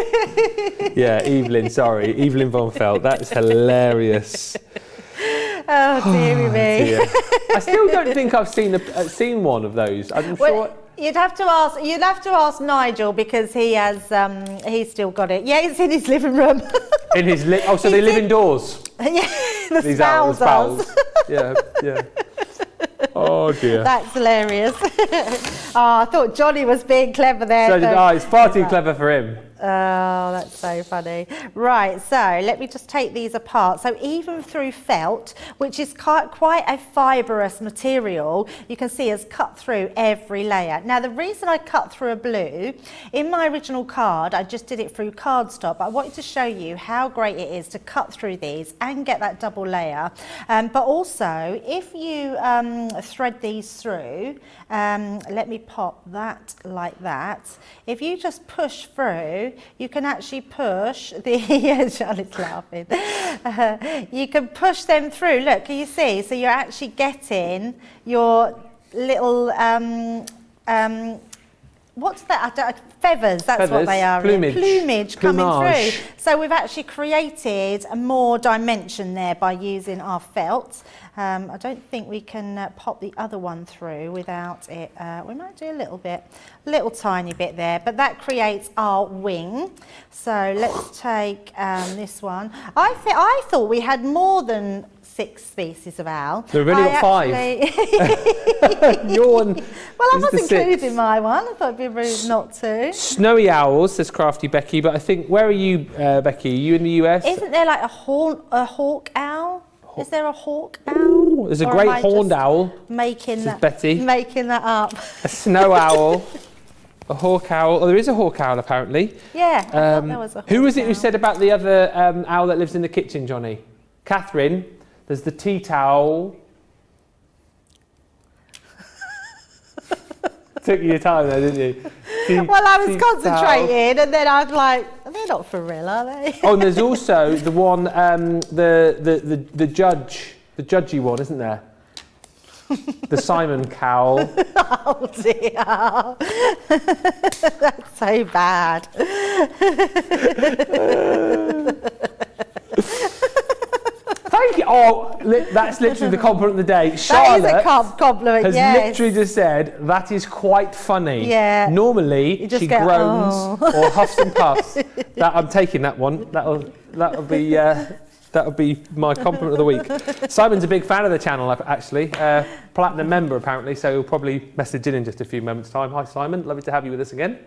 Yeah, Evelyn, sorry. Evelyn Von Felt. That's hilarious. Oh, dearie me. Dear. I still don't think I've seen one of those. I'm sure. You'd have to ask Nigel because he has he's still got it. Yeah, it's in his living room. In his so they live indoors. Yeah, These spowls. Yeah. Oh dear. That's hilarious. I thought Johnny was being clever there. So did I. It's far too clever for him. Oh, that's so funny. Right, so let me just take these apart. So even through felt, which is quite a fibrous material, you can see it's cut through every layer. Now, the reason I cut through a blue, in my original card, I just did it through cardstock, but I wanted to show you how great it is to cut through these and get that double layer. But also, if you thread these through, let me pop that like that. If you just push through, you can actually push the, Charlotte's laughing. You can push them through. Look, can you see? So you're actually getting your little, what's that? Feathers, that's what they are. Plumage coming through. So we've actually created more dimension there by using our felt. I don't think we can pop the other one through without it. We might do a little tiny bit there, but that creates our wing. So let's take this one. I thought we had more than 6 species of owl. We've only got 5. Your one. Well, I was including my one. I thought it'd be rude not to. Snowy owls, says Crafty Becky, but I think, where are you, Becky? Are you in the US? Isn't there like a hawk owl? Is there a hawk owl? There's a great horned owl. Making that up. A snow owl. A hawk owl. Oh, there is a hawk owl apparently. Yeah, I thought there was a hawk Who was it owl. who said about the other owl that lives in the kitchen, Johnny? Catherine. There's the tea towel. Took your time there, didn't you? Well, I was concentrating, and then I was like, they're not for real, are they? Oh, and there's also the one, the judgy one, isn't there? The Simon cowl. Oh dear. That's so bad. Thank you. Oh, that's literally the compliment of the day. Charlotte that is a compliment, has yes. literally just said, that is quite funny. Yeah. Normally, just she go, groans or huffs and puffs. I'm taking that one. That'll be my compliment of the week. Simon's a big fan of the channel, actually. Platinum member, apparently, so he'll probably message in just a few moments' time. Hi, Simon. Lovely to have you with us again.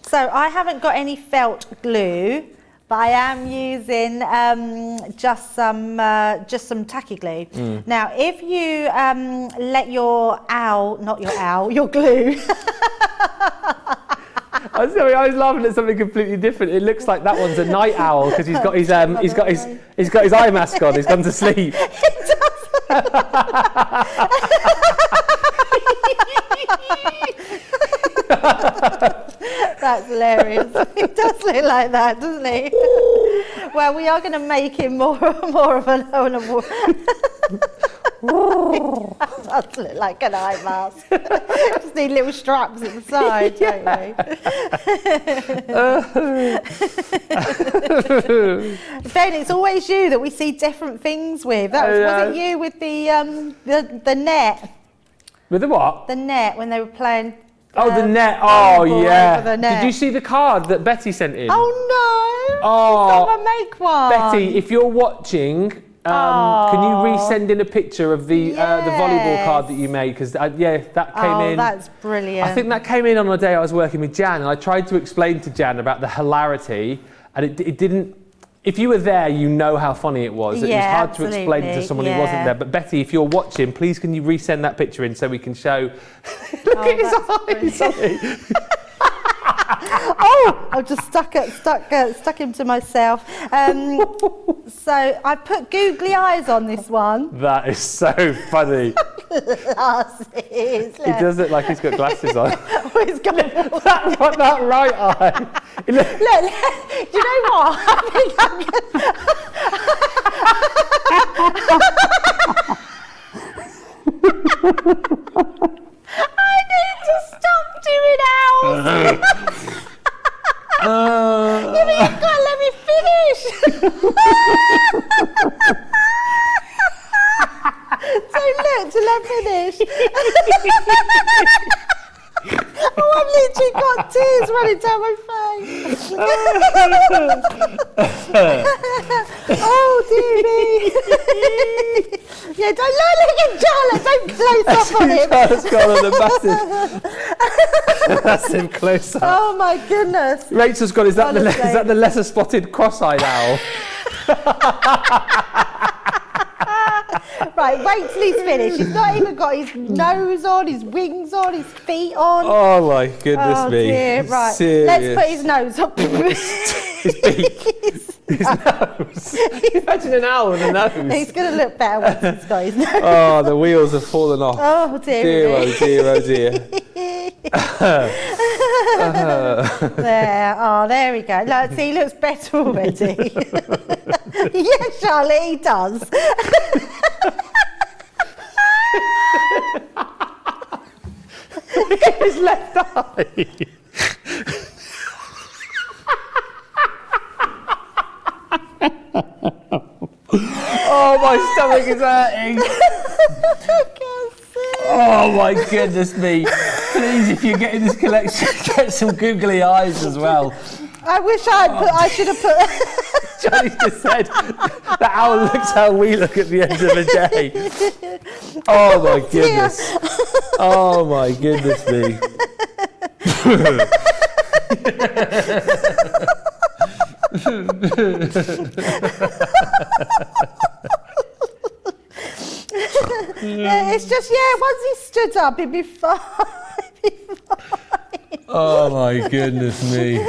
So I haven't got any felt glue, but I am using just some tacky glue. Now, if you let your glue. I'm sorry, I was laughing at something completely different. It looks like that one's a night owl because he's got his eye mask on. He's gone to sleep. That's hilarious. He does look like that, doesn't he? Well, we are going to make him more of an ownable. Does look like an eye mask. Just need little straps at the side, don't we? Ben, it's always you that we see different things with. Was it you with the net? With the what? The net when they were playing. Oh, the net. Oh, yeah. The net. Did you see the card that Betty sent in? Oh, no. Oh. Someone make one. Betty, if you're watching, can you resend in a picture of the volleyball card that you made? Because, that came in. Oh, that's brilliant. I think that came in on a day I was working with Jan, and I tried to explain to Jan about the hilarity, and it didn't. If you were there, you know how funny it was. It was hard absolutely. to explain to someone who wasn't there. But Betty, if you're watching, please can you resend that picture in so we can show. Look at his eyes. Oh, I've just stuck him to myself. So I put googly eyes on this one. That is so funny. Glasses. He does look like he's got glasses on. Oh, he's got that right eye. Look, do you know what? I think I'm I need to stop doing owls. You mean you've got to let me finish? So look, till I finish. Oh, I've literally got tears running down my face. Oh, dear me. Yeah, don't look at Charlotte. Don't close up on him. Charlotte's got on a massive close up. Oh, my goodness. Rachel's got, is that the lesser spotted cross-eyed owl? Right, wait till he's finished. He's not even got his nose on, his wings on, his feet on. Oh my goodness me. Dear. Right, Serious. let's put his nose up. His beak. His nose. Imagine an owl with a nose. He's going to look better once he's got his nose. Oh, the wheels have fallen off. Oh dear. Oh dear. There we go. Look, see, he looks better already. Yeah, Charlotte, he does. His left eye. Oh, my stomach is hurting. Oh my goodness me. Please, if you're getting this collection, get some googly eyes as well. I wish I should have put... Johnny just said, the owl looks how we look at the end of the day. Oh my goodness. Oh my goodness me. It's just, once he stood up, he'd be fine. Oh my goodness me.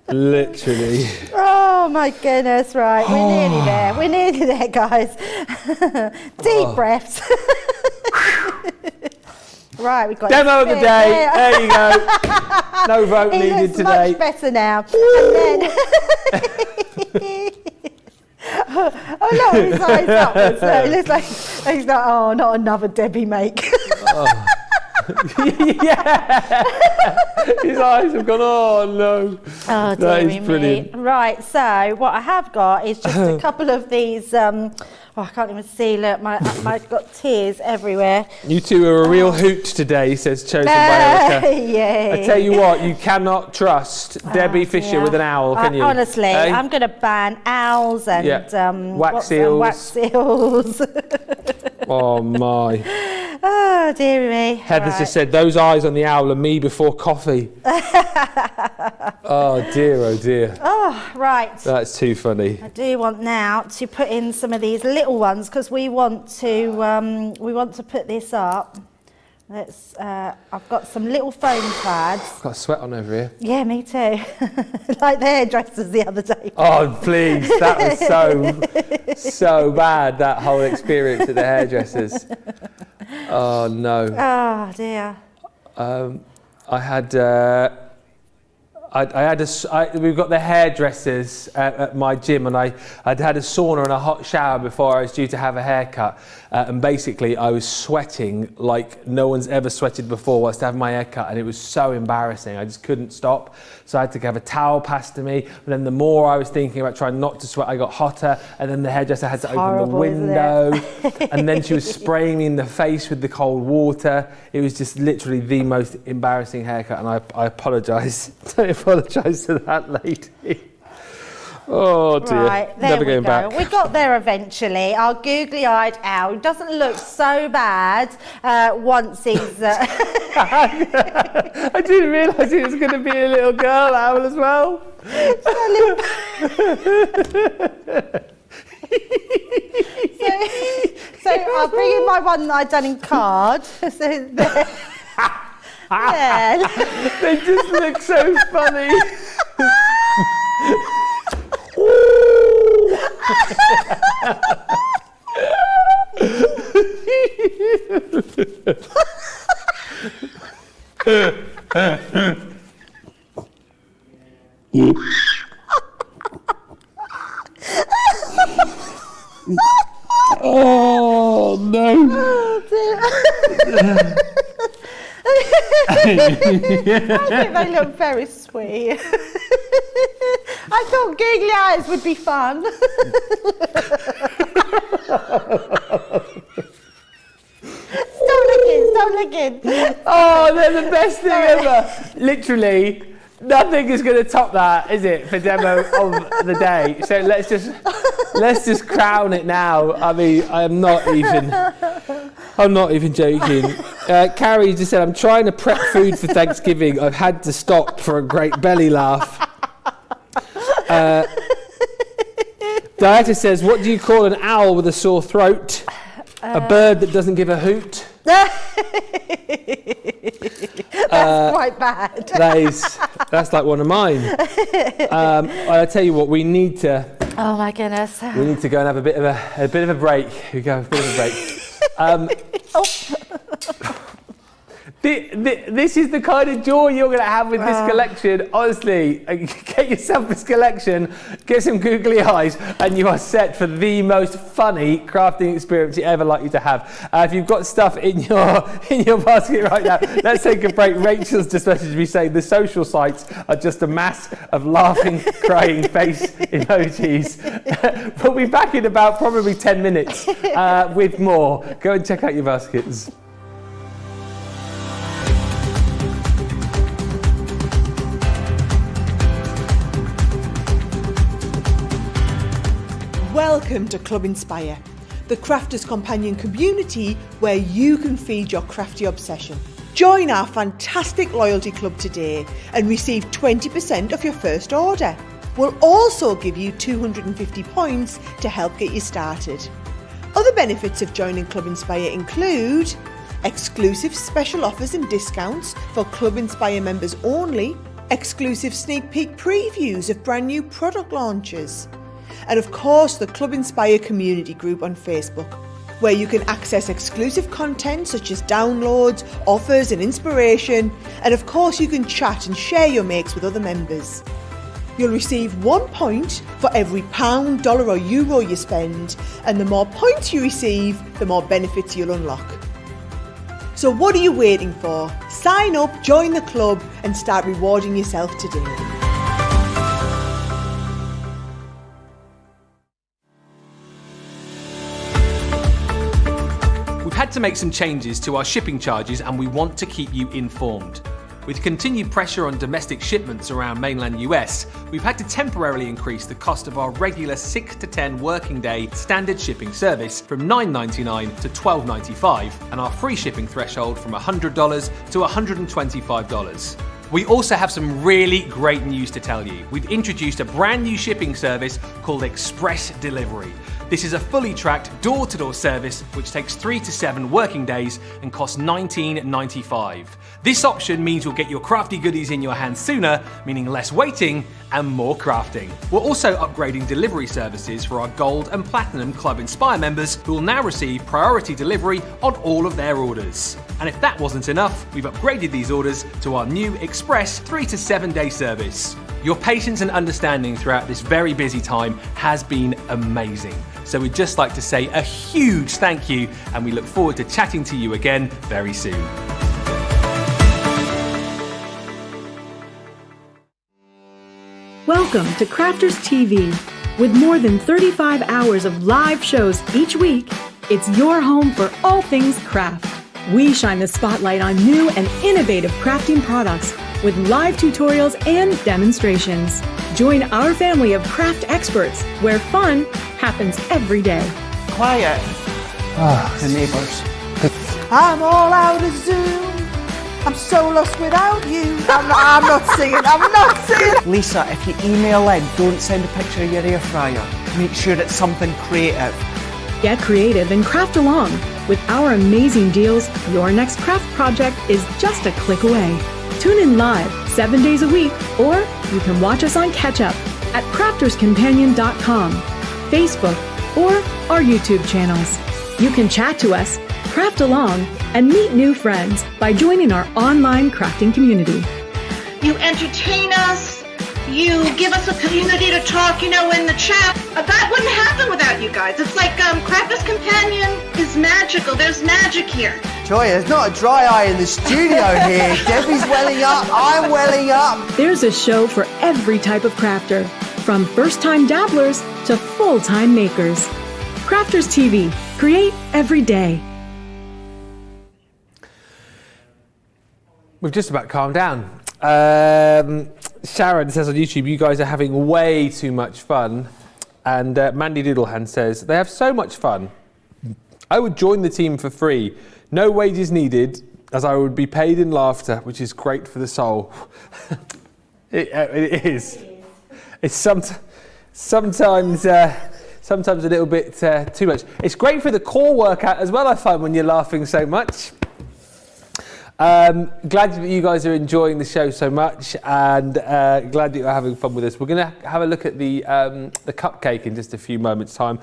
Literally. Oh my goodness, right. We're nearly there. We're nearly there, guys. Deep breaths. Right, we've got Demo of the day. There you go. No vote He needed looks today. much better now. And then oh no, his eyes upwards. No, it looks like he's like, oh, not another Debbie make. Yeah. His eyes have gone, oh no. Oh, That is dearie me. brilliant. Right, so what I have got is just a couple of these, I can't even see, look, I've got tears everywhere. You two are a real hoot today, says Chosen by Erica. Yeah. I tell you what, you cannot trust Debbie Fisher Yeah. with an owl, can you? Honestly, Eh? I'm going to ban owls and Wax seals. wax seals. Oh my. Oh, dearie me. Heather's Right. just said, those eyes on the owl are me before coffee. Oh dear, oh dear. Oh, right. That's too funny. I do want now to put in some of these little ones because we want to put this up. Let's. I've got some little foam pads. I've got a sweat on over here. Yeah, me too. Like the hairdressers the other day. Oh please, that was so bad, that whole experience at the hairdressers. Oh no. Oh dear. I had we've got the hairdressers at my gym, and I'd had a sauna and a hot shower before I was due to have a haircut, and basically I was sweating like no one's ever sweated before whilst having my haircut, and it was so embarrassing. I just couldn't stop, so I had to have a towel passed to me, and then the more I was thinking about trying not to sweat, I got hotter, and then the hairdresser had to open the window, and then she was spraying me in the face with the cold water. It was just literally the most embarrassing haircut, and I apologise. I apologise to that lady. Oh dear. Right, there Never we going go. back. We got there eventually. Our googly-eyed owl doesn't look so bad once he's... I didn't realise it was going to be a little girl owl as well. So I'll bring in my one that I've done in card. So there. Yeah. They just look so funny. Oh no. I think they look very sweet. I thought googly eyes would be fun. Stop looking. Oh, they're the best thing ever. Literally, nothing is going to top that, is it, for demo of the day? So let's just crown it now. I mean, I'm not even joking. Carrie just said, I'm trying to prep food for Thanksgiving. I've had to stop for a great belly laugh. Dieta says, what do you call an owl with a sore throat? A bird that doesn't give a hoot. That's quite bad. That's like one of mine. I'll tell you what, we need to Oh my goodness. go and have a bit of a break. We go, a bit of a break. This is the kind of joy you're going to have with this collection. Honestly, get yourself this collection, get some googly eyes, and you are set for the most funny crafting experience you're ever likely to have. If you've got stuff in your basket right now, let's take a break. Rachel's just messaged me saying the social sites are just a mass of laughing, crying face emojis. We'll be back in about probably 10 minutes with more. Go and check out your baskets. Welcome to Club Inspire, the crafters' companion community where you can feed your crafty obsession. Join our fantastic loyalty club today and receive 20% of your first order. We'll also give you 250 points to help get you started. Other benefits of joining Club Inspire include exclusive special offers and discounts for Club Inspire members only, exclusive sneak peek previews of brand new product launches, and of course the Club Inspire community group on Facebook. where you can access exclusive content such as downloads, offers and inspiration, and of course you can chat and share your makes with other members. You'll receive 1 point for every pound, dollar or euro you spend, and the more points you receive, the more benefits you'll unlock. So what are you waiting for? Sign up, join the club and start rewarding yourself today. We've had to make some changes to our shipping charges and we want to keep you informed. With continued pressure on domestic shipments around mainland US, we've had to temporarily increase the cost of our regular 6 to 10 working day standard shipping service from $9.99 to $12.95 and our free shipping threshold from $100 to $125. We also have some really great news to tell you. We've introduced a brand new shipping service called Express Delivery. This is a fully tracked door-to-door service which takes 3 to 7 working days and costs $19.95. This option means you'll get your crafty goodies in your hands sooner, meaning less waiting and more crafting. We're also upgrading delivery services for our Gold and Platinum Club Inspire members who will now receive priority delivery on all of their orders. And if that wasn't enough, we've upgraded these orders to our new Express 3 to 7 day service. Your patience and understanding throughout this very busy time has been amazing. So we'd just like to say a huge thank you and we look forward to chatting to you again very soon. Welcome to Crafters TV. With more than 35 hours of live shows each week, it's your home for all things craft. We shine the spotlight on new and innovative crafting products with live tutorials and demonstrations. Join our family of craft experts where fun happens every day. Quiet. The neighbours. I'm all out of Zoom. I'm so lost without you. I'm not singing. Lisa, if you email in, don't send a picture of your air fryer. Make sure it's something creative. Get creative and craft along. With our amazing deals, your next craft project is just a click away. Tune in live 7 days a week, or you can watch us on Catch Up at crafterscompanion.com, Facebook, or our YouTube channels. You can chat to us, craft along, and meet new friends by joining our online crafting community. You entertain us, you give us a community to talk, in the chat. That wouldn't happen without you guys. It's like Crafters Companion is magical. There's magic here. Joy, there's not a dry eye in the studio here. Debbie's welling up, I'm welling up. There's a show for every type of crafter, from first-time dabblers to full-time makers. Crafters TV. Create every day. We've just about calmed down. Sharon says on YouTube, you guys are having way too much fun. And Mandy Doodlehand says, they have so much fun. I would join the team for free. No wages needed, as I would be paid in laughter, which is great for the soul. It is. It's sometimes a little bit too much. It's great for the core workout as well, I find, when you're laughing so much. Glad that you guys are enjoying the show so much, and glad that you're having fun with us. We're going to have a look at the cupcake in just a few moments' time.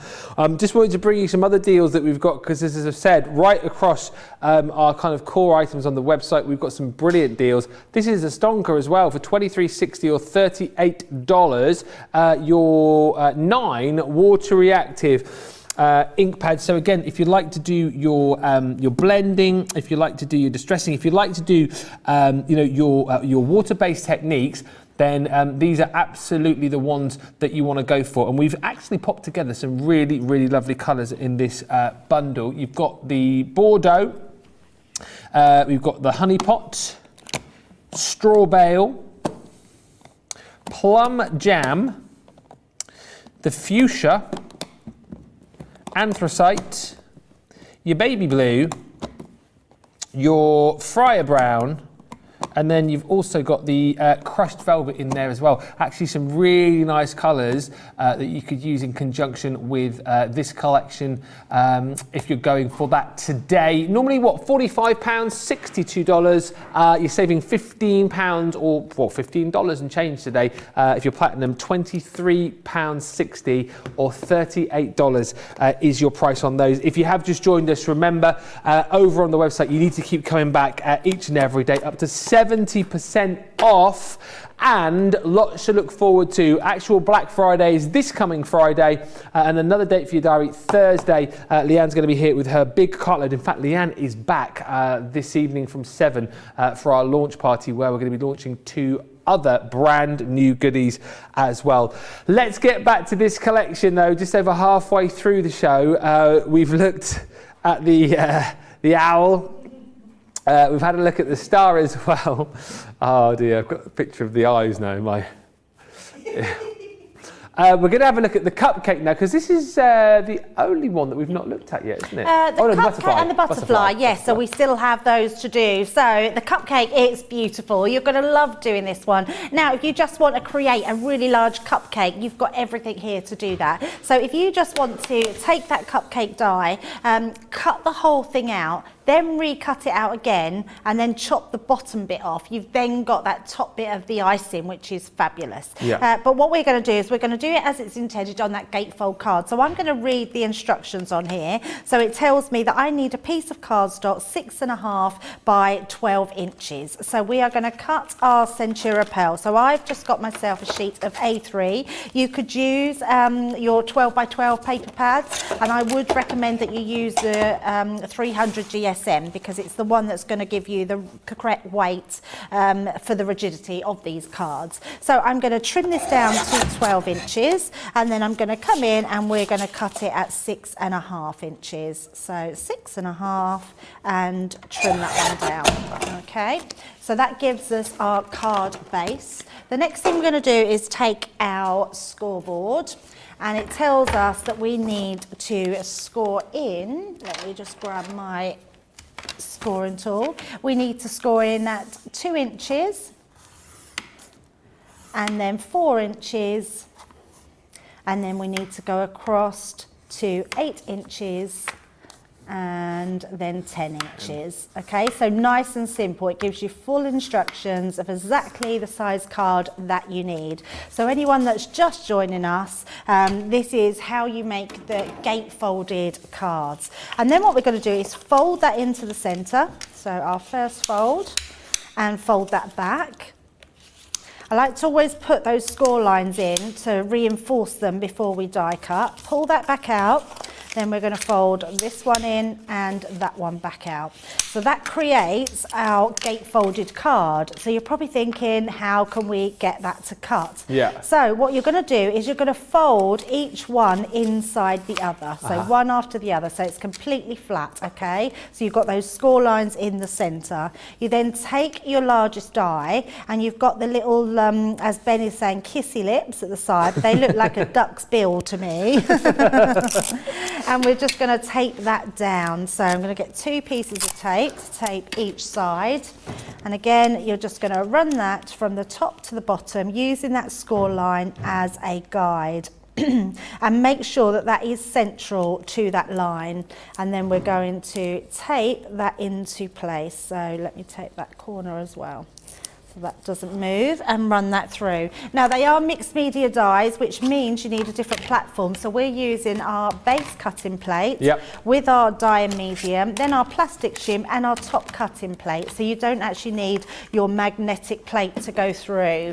Just wanted to bring you some other deals that we've got, because as I've said, right across our kind of core items on the website, we've got some brilliant deals. This is a stonker as well for $23.60 or $38. Your 9 water reactive ink pads. So again, if you'd like to do your blending, if you like to do your distressing, if you'd like to do your water-based techniques, then these are absolutely the ones that you want to go for. And we've actually popped together some really, really lovely colours in this bundle. You've got the Bordeaux, we've got the Honey Pot, Straw Bale, Plum Jam, the Fuchsia, Anthracite, your Baby Blue, your Friar Brown, And then you've also got the crushed velvet in there as well. Actually, some really nice colours that you could use in conjunction with this collection if you're going for that today. Normally, what, £45, $62. You're saving £15 or well, $15 and change today if you're platinum. £23.60 or $38 is your price on those. If you have just joined us, remember over on the website you need to keep coming back each and every day, up to 70% off, and lots to look forward to. Actual Black Friday is this coming Friday, and another date for your diary, Thursday. Leanne's going to be here with her big cartload. In fact, Leanne is back this evening from 7 for our launch party, where we're going to be launching 2 other brand new goodies as well. Let's get back to this collection though. Just over halfway through the show, we've looked at the owl. We've had a look at the star as well. Oh dear, I've got a picture of the eyes now. We're going to have a look at the cupcake now, because this is the only one that we've not looked at yet, isn't it? The cupcake and the butterfly, yes, so we still have those to do. So the cupcake, it's beautiful. You're going to love doing this one. Now, if you just want to create a really large cupcake, you've got everything here to do that. So if you just want to take that cupcake die, cut the whole thing out, then recut it out again, and then chop the bottom bit off. You've then got that top bit of the icing, which is fabulous. Yeah. But what we're going to do is we're going to do it as it's intended on that gatefold card. So I'm going to read the instructions on here. So it tells me that I need a piece of cardstock 6.5 by 12 inches. So we are going to cut our Centura pearl. So I've just got myself a sheet of A3. You could use your 12 by 12 paper pads, and I would recommend that you use the 300 GSM, because it's the one that's going to give you the correct weight for the rigidity of these cards. So I'm going to trim this down to 12 inches, and then I'm going to come in and we're going to cut it at 6.5 inches. So 6.5, and trim that one down. Okay, so that gives us our card base. The next thing we're going to do is take our scoreboard, and it tells us that we need to score in. Let me just grab my scoring tool. We need to score in at 2 inches, and then 4 inches, and then we need to go across to 8 inches, and then 10 inches. Okay, so nice and simple. It gives you full instructions of exactly the size card that you need. So anyone that's just joining us, this is how you make the gatefolded cards. And then what we're going to do is fold that into the center. So our first fold, and fold that back. I like to always put those score lines in to reinforce them before we die cut. Pull that back out. Then we're going to fold this one in and that one back out. So that creates our gatefolded card. So you're probably thinking, how can we get that to cut? Yeah. So what you're going to do is you're going to fold each one inside the other. So one after the other. So it's completely flat, okay? So you've got those score lines in the center. You then take your largest die, and you've got the little, as Ben is saying, kissy lips at the side. They look like a duck's bill to me. And we're just going to tape that down. So I'm going to get 2 pieces of tape to tape each side. And again, you're just going to run that from the top to the bottom, using that score line as a guide. And make sure that that is central to that line. And then we're going to tape that into place. So let me tape that corner as well, so that doesn't move, and run that through. Now they are mixed media dies, which means you need a different platform. So we're using our base cutting plate with our die and medium, then our plastic shim and our top cutting plate. So you don't actually need your magnetic plate to go through.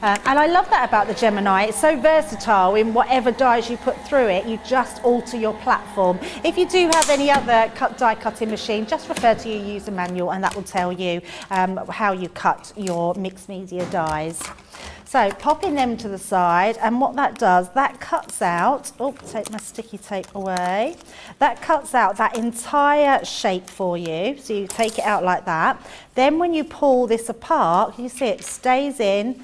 And I love that about the Gemini. It's so versatile. In whatever dies you put through it, you just alter your platform. If you do have any other die cutting machine, just refer to your user manual, and that will tell you how you cut your mixed media dies. So popping them to the side, and what that does, that cuts out, take my sticky tape away, that cuts out that entire shape for you. So you take it out like that. Then when you pull this apart, you see it stays in.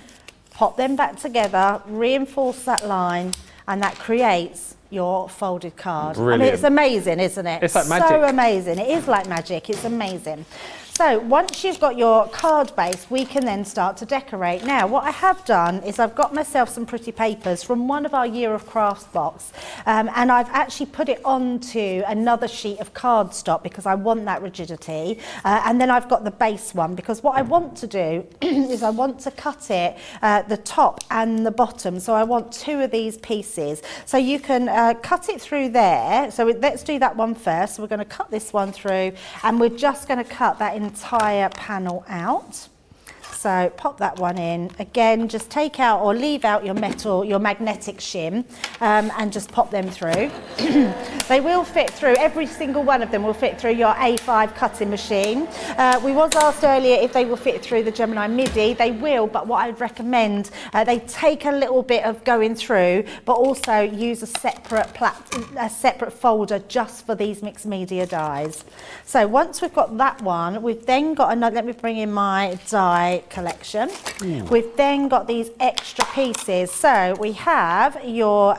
Pop them back together, reinforce that line, and that creates your folded card. Brilliant. I mean, it's amazing, isn't it? It's like magic. So amazing. It is like magic. It's amazing. So once you've got your card base, we can then start to decorate. Now, what I have done is I've got myself some pretty papers from one of our Year of Crafts box, and I've actually put it onto another sheet of cardstock because I want that rigidity. And then I've got the base one because what I want to do is I want to cut it the top and the bottom. So I want 2 of these pieces. So you can cut it through there. So let's do that one first. So we're going to cut this one through, and we're just going to cut that entire panel out. So pop that one in. Again, just take out or leave out your metal, your magnetic shim, and just pop them through. They will fit through, every single one of them will fit through your A5 cutting machine. We was asked earlier if they will fit through the Gemini Midi. They will, but what I'd recommend, they take a little bit of going through, but also use a separate folder just for these mixed media dies. So once we've got that one, we've then got another, let me bring in my die collection. We've then got these extra pieces. So we have your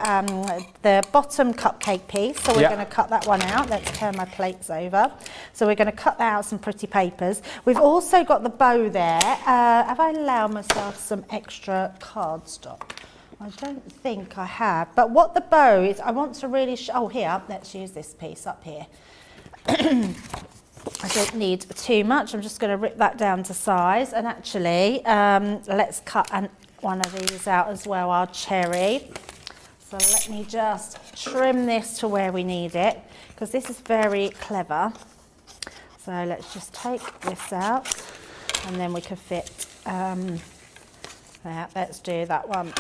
the bottom cupcake piece. So we're going to cut that one out. Let's turn my plates over. So we're going to cut that out some pretty papers. We've also got the bow there. Have I allowed myself some extra cardstock? I don't think I have. But what the bow is, I want to really oh, here, let's use this piece up here. I don't need too much. I'm just going to rip that down to size. And actually, let's cut one of these out as well, our cherry. So let me just trim this to where we need it, because this is very clever. So let's just take this out, and then we can fit, let's do that one.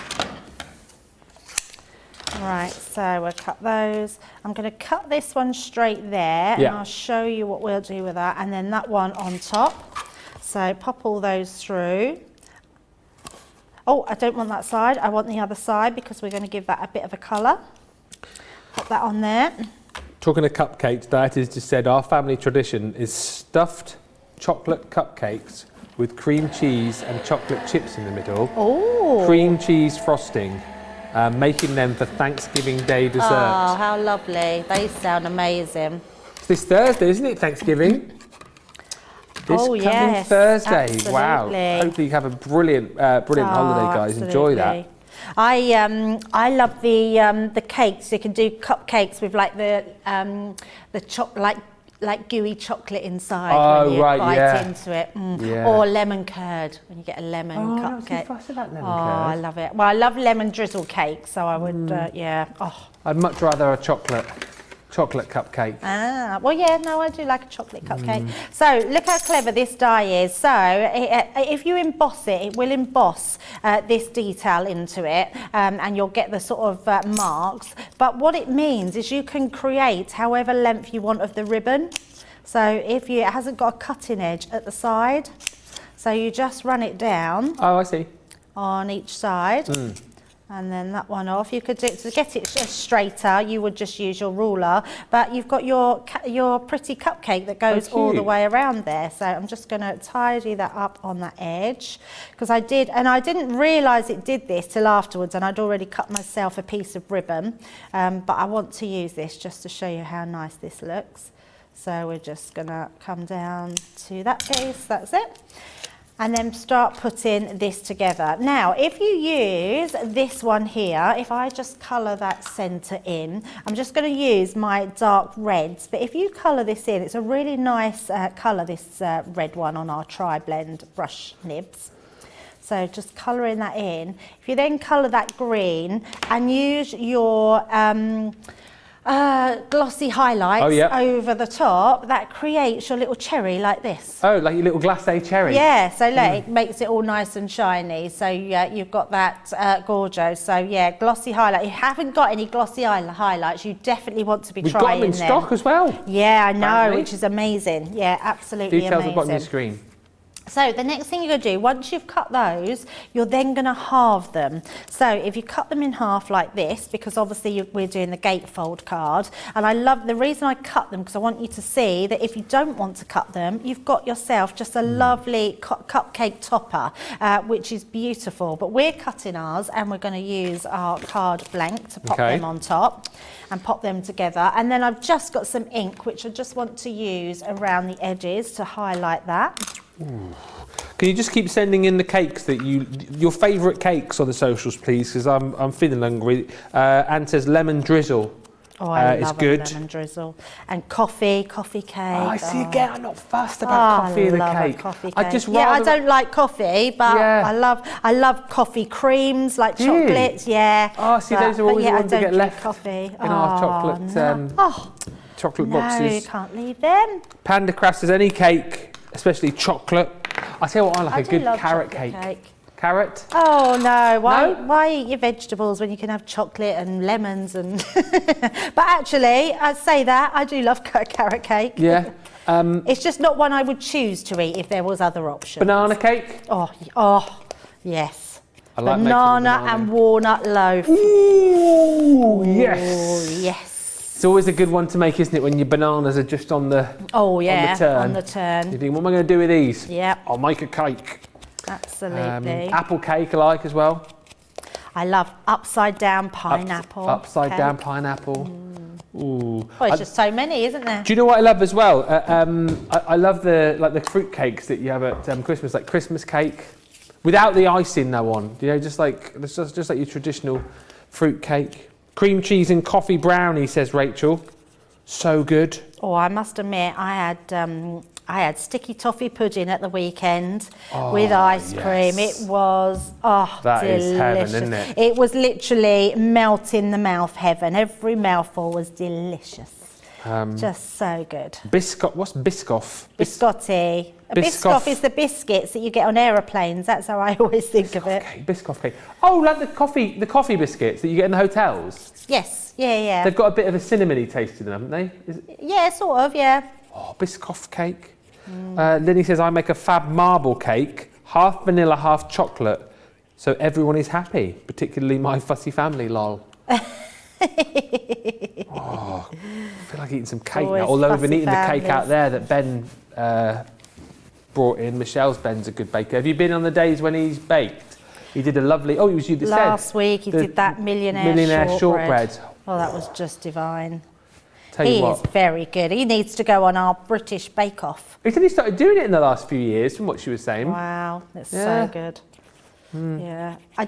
Right, so we'll cut those. I'm going to cut this one straight there, and I'll show you what we'll do with that, and then that one on top. So pop all those through. Oh, I don't want that side, I want the other side because we're going to give that a bit of a colour. Pop that on there. Talking of cupcakes, Dieta's just said our family tradition is stuffed chocolate cupcakes with cream cheese and chocolate chips in the middle. Oh. Cream cheese frosting. Making them for Thanksgiving Day dessert. Oh, how lovely. They sound amazing. It's this Thursday, isn't it, Thanksgiving? This coming Thursday. Absolutely. Wow. Hopefully you have a brilliant holiday, guys. Absolutely. Enjoy that. I love the cakes. You can do cupcakes with like the like gooey chocolate inside when you bite into it. Or lemon curd, when you get a lemon cupcake. I'm not too fussed about lemon curd. I love it. Well, I love lemon drizzle cake, so I would, I'd much rather a chocolate cupcake. Well, yeah, no, I do like a chocolate cupcake. So look how clever this die is. So if you emboss it, it will emboss this detail into it, and you'll get the sort of marks. But what it means is you can create however length you want of the ribbon. So if it hasn't got a cutting edge at the side, so you just run it down. Oh, I see. On each side. And then that one off. You could do, to get it straighter, you would just use your ruler, but you've got your pretty cupcake that goes all the way around there. So I'm just going to tidy that up on that edge, because I didn't realise it did this till afterwards, and I'd already cut myself a piece of ribbon, but I want to use this just to show you how nice this looks. So we're just going to come down to that piece, that's it. And then start putting this together. Now, if you use this one here, if I just colour that centre in, I'm just going to use my dark reds, but if you colour this in, it's a really nice colour, this red one on our tri-blend brush nibs. So just colouring that in. If you then colour that green and use your glossy highlights over the top, that creates your little cherry like this. Oh, like your little glacé cherry. Yeah, so look, it makes it all nice and shiny. So yeah, you've got that gorgeous. So yeah, glossy highlight. If you haven't got any glossy highlights, you definitely want to be We've trying them. We've got them in stock as well. Yeah, I know, apparently. Which is amazing. Yeah, absolutely Details amazing. at the bottom of your screen. So the next thing you're going to do, once you've cut those, you're then going to halve them. So if you cut them in half like this, because obviously we're doing the gatefold card, and I love the reason I cut them because I want you to see that if you don't want to cut them, you've got yourself just a lovely cupcake topper, which is beautiful. But we're cutting ours and we're going to use our card blank to pop them on top and pop them together. And then I've just got some ink, which I just want to use around the edges to highlight that. Ooh. Can you just keep sending in the cakes that your favourite cakes on the socials, please? Because I'm feeling hungry. Anne says lemon drizzle. Oh, I love good. Lemon drizzle. And coffee cake. Oh, I see again. I'm not fussed about coffee in the cake. Coffee cake. I just I don't like coffee, but I love coffee creams like chocolates. Yeah. Oh, see, those are always the ones that get left coffee. in our chocolate chocolate boxes. No, you can't leave them. Panda Craft says any cake, especially chocolate. I tell you what, I like a good carrot cake. Carrot? Oh no! Why eat your vegetables when you can have chocolate and lemons and? But actually, I say that I do love carrot cake. Yeah. It's just not one I would choose to eat if there was other options. Banana cake? Oh, yes. I like banana and walnut loaf. Ooh, yes. Oh, yes. It's always a good one to make, isn't it, when your bananas are just on the on the turn. You think, what am I going to do with these? Yeah. I'll make a cake. Absolutely. Apple cake I like as well. I love upside down pineapple. Upside down pineapple. Ooh. Well, it's just so many, isn't there? Do you know what I love as well? I love the fruit cakes that you have at Christmas, like Christmas cake, without the icing though on. You know, just like your traditional fruit cake. Cream cheese and coffee brownie, says Rachel. So good. Oh, I must admit, I had sticky toffee pudding at the weekend with ice cream. It was that delicious. is heaven, isn't it? It was literally melt in the mouth heaven. Every mouthful was delicious. Just so good. What's Biscoff? Biscotti. Biscoff is the biscuits that you get on aeroplanes. That's how I always think of it. Biscoff cake. Oh, like the coffee biscuits that you get in the hotels. Yes, yeah. They've got a bit of a cinnamony taste to them, haven't they? Yeah, sort of, yeah. Oh, Biscoff cake. Linny says, I make a fab marble cake, half vanilla, half chocolate, so everyone is happy, particularly my fussy family, lol. I feel like eating some cake now, although we've been eating the cake out there that Ben brought in. Ben's a good baker. Have you been on the days when he's baked? He did a lovely, it was you that said. Last week he did that millionaire shortbread. Oh, that was just divine. He is very good. He needs to go on our British Bake Off. He said he started doing it in the last few years, from what she was saying. Wow, that's so good. Yeah, I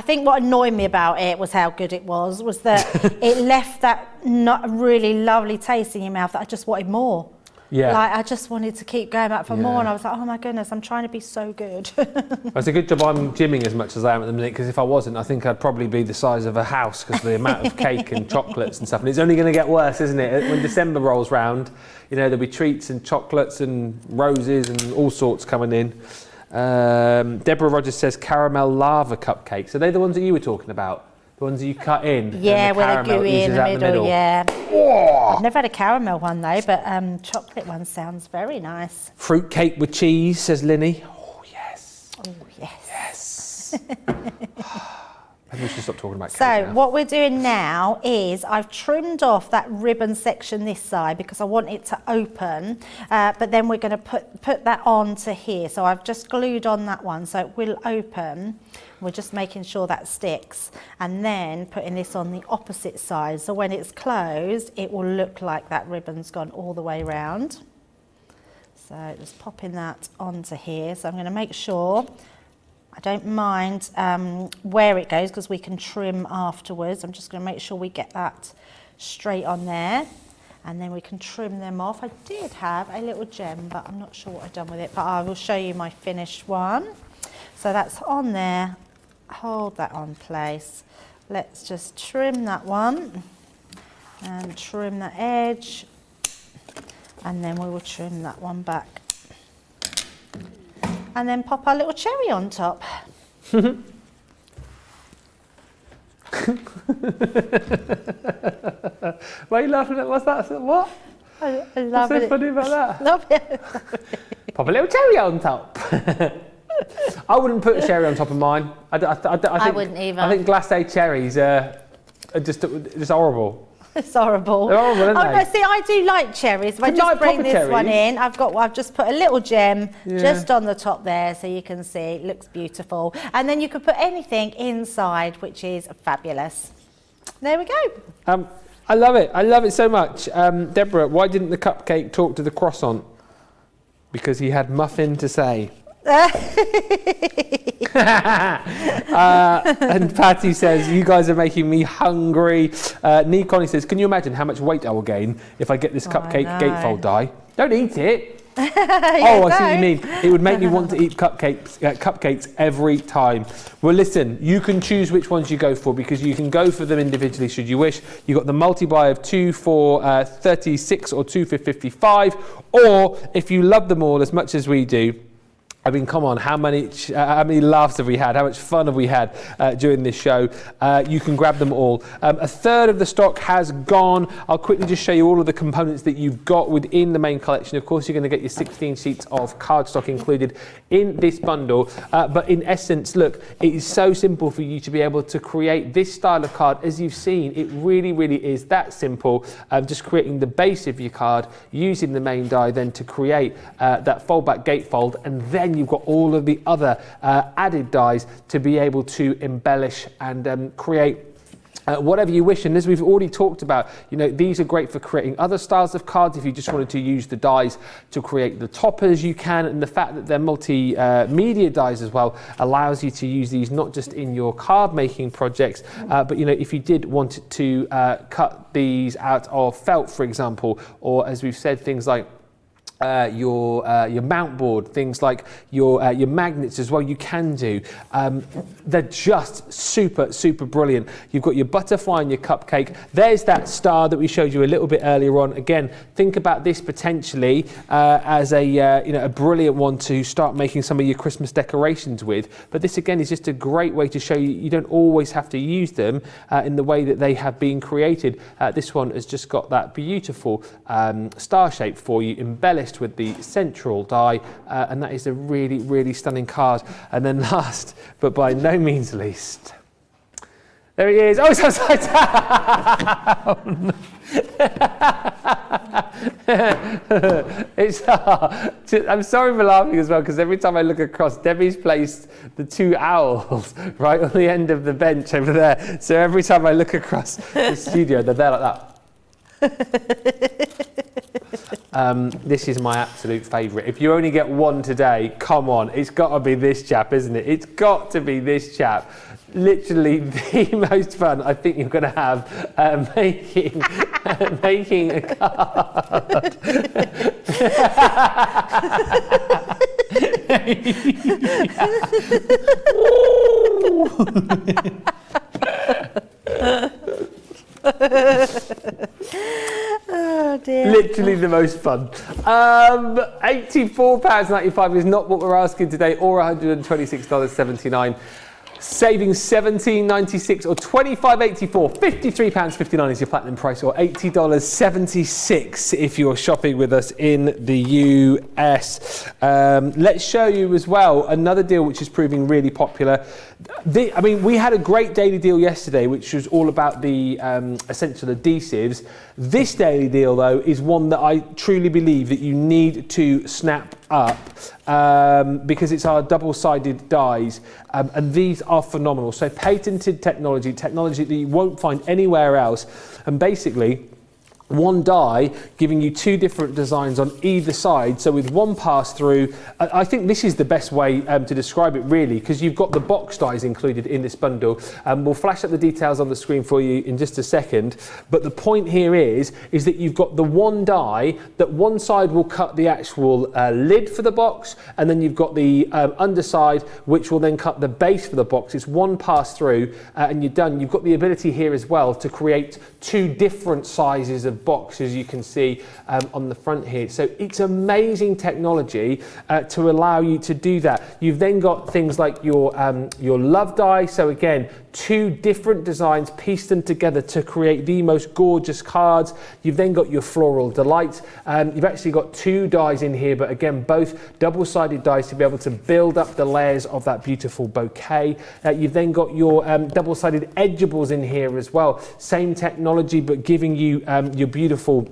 think what annoyed me about it was how good it was that it left that not really lovely taste in your mouth that I just wanted more. Yeah. Like, I just wanted to keep going back for more, and I was like, oh my goodness, I'm trying to be so good. It's a good job I'm gymming as much as I am at the minute, because if I wasn't, I think I'd probably be the size of a house because of the amount of cake and chocolates and stuff. And it's only going to get worse, isn't it? When December rolls round, there'll be treats and chocolates and roses and all sorts coming in. Deborah Rogers says caramel lava cupcakes. Are they the ones that you were talking about? The ones that you cut in? Yeah, where they go in the middle, yeah. Oh. I've never had a caramel one though, but chocolate one sounds very nice. Fruit cake with cheese, says Linny. Oh, yes. Oh, yes. Yes. Maybe we should stop talking about cake So now. what we're doing now is I've trimmed off that ribbon section this side because I want it to open, but then we're going to put that on to here. So I've just glued on that one so it will open. We're just making sure that sticks, and then putting this on the opposite side. So when it's closed, it will look like that ribbon's gone all the way round. So just popping that onto here. So I'm going to make sure, I don't mind where it goes because we can trim afterwards. I'm just going to make sure we get that straight on there, and then we can trim them off. I did have a little gem, but I'm not sure what I've done with it, but I will show you my finished one. So that's on there. Hold that on place. Let's just trim that one and trim that edge, and then we will trim that one back. And then pop our little cherry on top. Why are you laughing at? What's that? What? I love What's so it. funny about that? Love it. Pop a little cherry on top. I wouldn't put a cherry on top of mine. I think, wouldn't either. I think glacé cherries are just horrible. It's horrible. They're horrible, aren't they? No, see, I do like cherries. If I But just like bring proper this one cherries. in, I've just put a little gem Yeah. just on the top there, so you can see it looks beautiful. And then you could put anything inside, which is fabulous. There we go. I love it. I love it so much. Deborah, why didn't the cupcake talk to the croissant? Because he had muffin to say. And Patty says, you guys are making me hungry. Nee Connie says, can you imagine how much weight I will gain if I get this cupcake know. gatefold die? Don't eat it. Yeah, Oh, I see what you no. mean. It would make me want to eat cupcakes every time. Well, listen, you can choose which ones you go for because you can go for them individually should you wish. You've got the multi-buy of 2 for 36 or 2 for 55. Or if you love them all as much as we do, I mean, come on, how many laughs have we had? How much fun have we had during this show? You can grab them all. A third of the stock has gone. I'll quickly just show you all of the components that you've got within the main collection. Of course, you're going to get your 16 sheets of cardstock included in this bundle. But in essence, look, it is so simple for you to be able to create this style of card. As you've seen, it really, really is that simple. Just creating the base of your card, using the main die then to create that foldback gatefold, and then you've got all of the other added dies to be able to embellish and create whatever you wish. And as we've already talked about, you know, these are great for creating other styles of cards. If you just wanted to use the dies to create the toppers, you can. And the fact that they're multi-media dies as well allows you to use these not just in your card making projects, but you know, if you did want to cut these out of felt, for example, or as we've said, things like your mount board, things like your magnets as well, you can do. They're just super brilliant. You've got your butterfly and your cupcake. There's that star that we showed you a little bit earlier on. Again, think about this potentially as a brilliant one to start making some of your Christmas decorations with. But this again is just a great way to show you don't always have to use them in the way that they have been created. This one has just got that beautiful star shape for you, embellished with the central die, and that is a really stunning card. And then last but by no means least, there he is. Oh, it's upside down. I'm sorry for laughing as well, because every time I look across, Debbie's placed the 2 owls right on the end of the bench over there. So every time I look across the studio, they're there like that. This is my absolute favourite. If you only get one today, come on, it's got to be this chap, isn't it? It's got to be this chap. Literally the most fun I think you're going to have making a card. Oh dear. Literally the most fun. £84.95 is not what we're asking today, or $126.79. Saving $17.96 or $25.84. £53.59 is your platinum price, or $80.76 if you're shopping with us in the US. Let's show you as well another deal which is proving really popular. We had a great daily deal yesterday, which was all about the essential adhesives. This daily deal, though, is one that I truly believe that you need to snap up because it's our double-sided dies, and these are phenomenal. So patented technology that you won't find anywhere else, and basically one die giving you 2 different designs on either side. So with one pass through, I think this is the best way to describe it really, because you've got the box dies included in this bundle. We'll flash up the details on the screen for you in just a second. But the point here is that you've got the one die that one side will cut the actual lid for the box, and then you've got the underside which will then cut the base for the box. It's one pass through and you're done. You've got the ability here as well to create 2 different sizes of box, as you can see on the front here. So it's amazing technology to allow you to do that. You've then got things like your love die. So again, 2 different designs, pieced them together to create the most gorgeous cards. You've then got your floral delight. You've actually got 2 dies in here, but again, both double-sided dies to be able to build up the layers of that beautiful bouquet. You've then got your double-sided edgeables in here as well. Same technology, but giving you your beautiful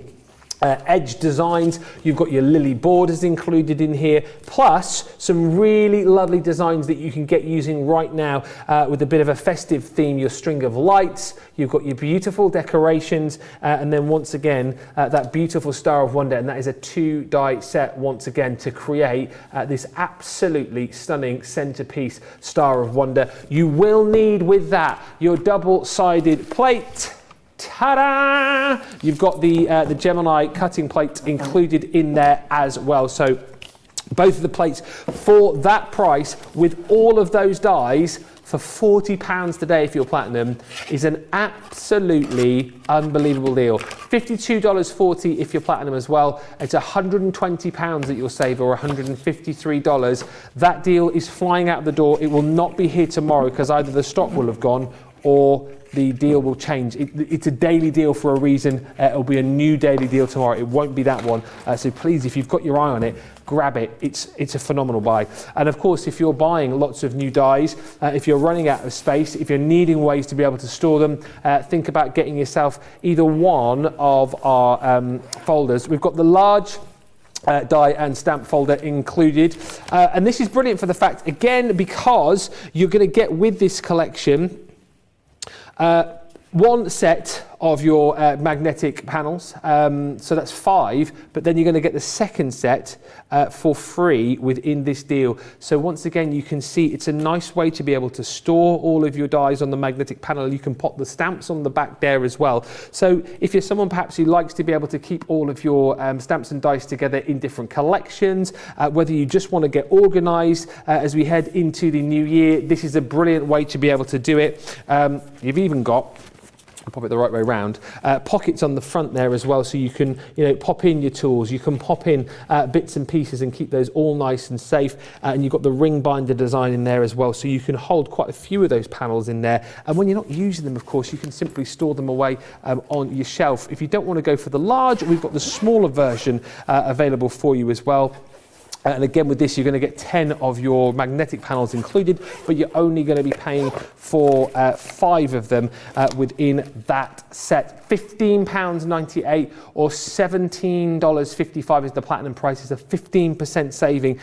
edge designs. You've got your lily borders included in here, plus some really lovely designs that you can get using right now with a bit of a festive theme. Your string of lights, you've got your beautiful decorations, and then once again that beautiful Star of Wonder, and that is a 2 die set once again to create this absolutely stunning centerpiece Star of Wonder. You will need with that your double-sided plate. Ta-da! You've got the Gemini cutting plate included in there as well. So both of the plates for that price with all of those dies for £40 today if you're platinum is an absolutely unbelievable deal. $52.40 if you're platinum as well. It's £120 that you'll save, or $153. That deal is flying out the door. It will not be here tomorrow because either the stock will have gone or the deal will change. It's a daily deal for a reason. It'll be a new daily deal tomorrow. It won't be that one. So please, if you've got your eye on it, grab it. It's a phenomenal buy. And of course, if you're buying lots of new dies, if you're running out of space, if you're needing ways to be able to store them, think about getting yourself either one of our folders. We've got the large die and stamp folder included, and this is brilliant for the fact, again, because you're going to get with this collection one set of your magnetic panels, so that's 5, but then you're going to get the second set for free within this deal. So once again, you can see it's a nice way to be able to store all of your dies on the magnetic panel. You can pop the stamps on the back there as well. So if you're someone perhaps who likes to be able to keep all of your stamps and dies together in different collections, whether you just want to get organized as we head into the new year, this is a brilliant way to be able to do it. You've even got, I'll pop it the right way around, pockets on the front there as well, so you can pop in your tools, you can pop in bits and pieces and keep those all nice and safe, and you've got the ring binder design in there as well, so you can hold quite a few of those panels in there, and when you're not using them, of course, you can simply store them away on your shelf. If you don't want to go for the large, we've got the smaller version available for you as well. And again, with this, you're going to get 10 of your magnetic panels included, but you're only going to be paying for 5 of them within that set. £15.98 or $17.55 is the platinum price. It's a 15% saving